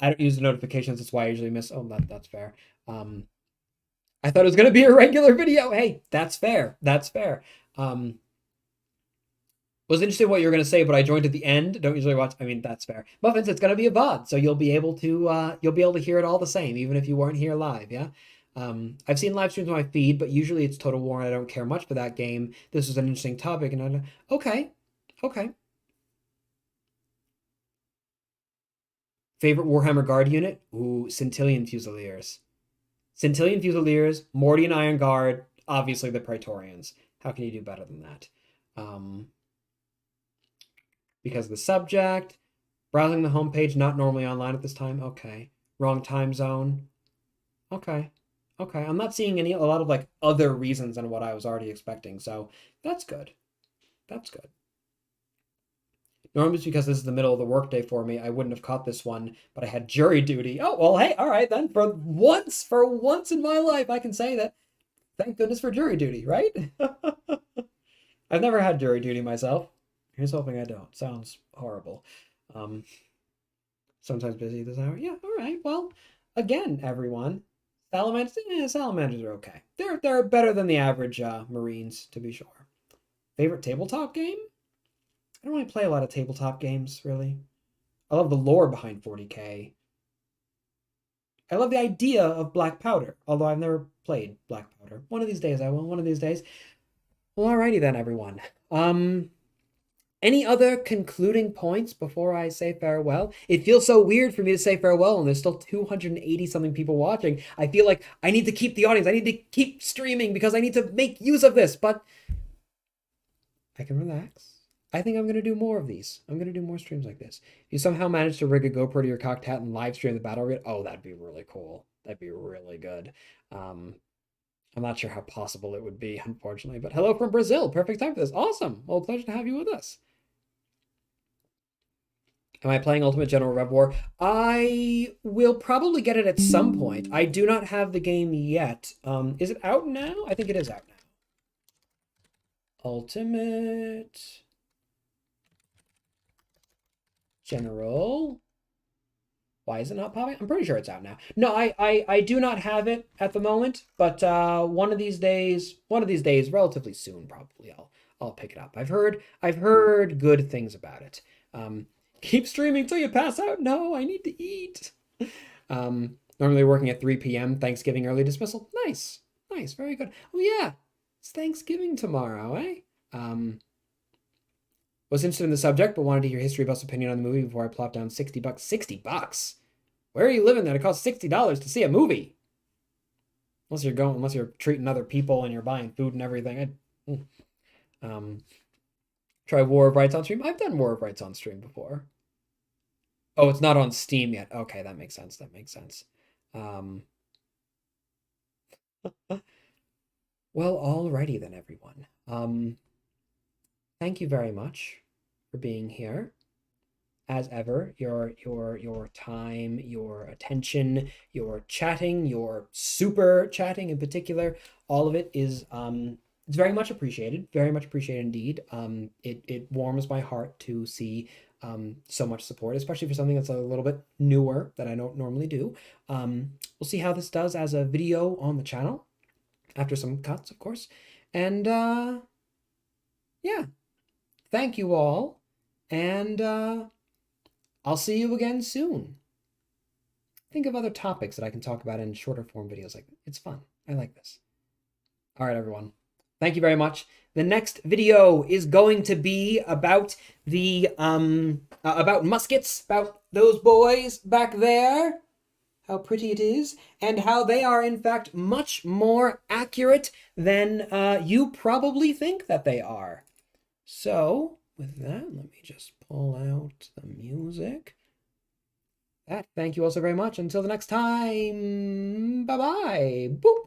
I don't use the notifications. That's why I usually miss. Oh, that's fair. I thought it was going to be a regular video. Hey, that's fair. That's fair. Was interested in what you were going to say, but I joined at the end. Don't usually watch. I mean, that's fair. Muffins, it's going to be a VOD, so you'll be able to hear it all the same, even if you weren't here live. Yeah. I've seen live streams on my feed, but usually it's Total War, and I don't care much for that game. This is an interesting topic, and okay. Favorite Warhammer Guard unit? Ooh, Centillion Fusiliers. Centillion Fusiliers, Mordian Iron Guard, obviously the Praetorians. How can you do better than that? Because of the subject. Browsing the homepage, not normally online at this time. Okay. Wrong time zone. Okay. I'm not seeing a lot of like other reasons than what I was already expecting, so that's good. Normally it's because this is the middle of the workday for me. I wouldn't have caught this one, but I had jury duty. Oh, well, hey, all right then. For once in my life, I can say that. Thank goodness for jury duty, right? I've never had jury duty myself. Here's hoping I don't. Sounds horrible. Sometimes busy this hour. Yeah, all right. Well, again, everyone, salamanders are okay. They're better than the average Marines, to be sure. Favorite tabletop game? I don't really play a lot of tabletop games, really. I love the lore behind 40K. I love the idea of Black Powder, although I've never played Black Powder. One of these days I will, one of these days. Well, alrighty then, everyone. Any other concluding points before I say farewell? It feels so weird for me to say farewell, and there's still 280-something people watching. I feel like I need to keep the audience. I need to keep streaming because I need to make use of this, but I can relax. I think I'm going to do more of these. I'm going to do more streams like this. If you somehow manage to rig a GoPro to your cocked hat and live stream the battle rate, oh, that'd be really cool. That'd be really good. I'm not sure how possible it would be, unfortunately, but hello from Brazil. Perfect time for this. Awesome. Well, pleasure to have you with us. Am I playing Ultimate General Rev War? I will probably get it at some point. I do not have the game yet. Is it out now? I think it is out now. Ultimate General. Why is it not popping? I'm pretty sure it's out now. No, I do not have it at the moment, but one of these days, relatively soon, probably I'll pick it up. I've heard good things about it. Keep streaming till you pass out. No, I need to eat. Normally working at 3 p.m. Thanksgiving early dismissal. Nice, very good. Oh yeah, it's Thanksgiving tomorrow, eh? Was interested in the subject, but wanted to hear History Buff's opinion on the movie before I plop down $60. $60? Where are you living that it costs $60 to see a movie? Unless you're treating other people and you're buying food and everything. Try War of Rights on stream. I've done War of Rights on stream before. Oh, it's not on Steam yet. Okay, that makes sense. Well, alrighty then, everyone. Thank you very much for being here. As ever, your time, your attention, your chatting, your super chatting in particular, all of it is it's very much appreciated indeed. It warms my heart to see so much support, especially for something that's a little bit newer that I don't normally do. We'll see how this does as a video on the channel after some cuts, of course. And yeah, thank you all, and I'll see you again soon. Think of other topics that I can talk about in shorter form videos like that. It's fun. I like this. All right, everyone. Thank you very much. The next video is going to be about the about muskets, about those boys back there. How pretty it is, and how they are in fact much more accurate than you probably think that they are. So with that, let me just pull out the music. Thank you all so very much. Until the next time, bye-bye. Boop.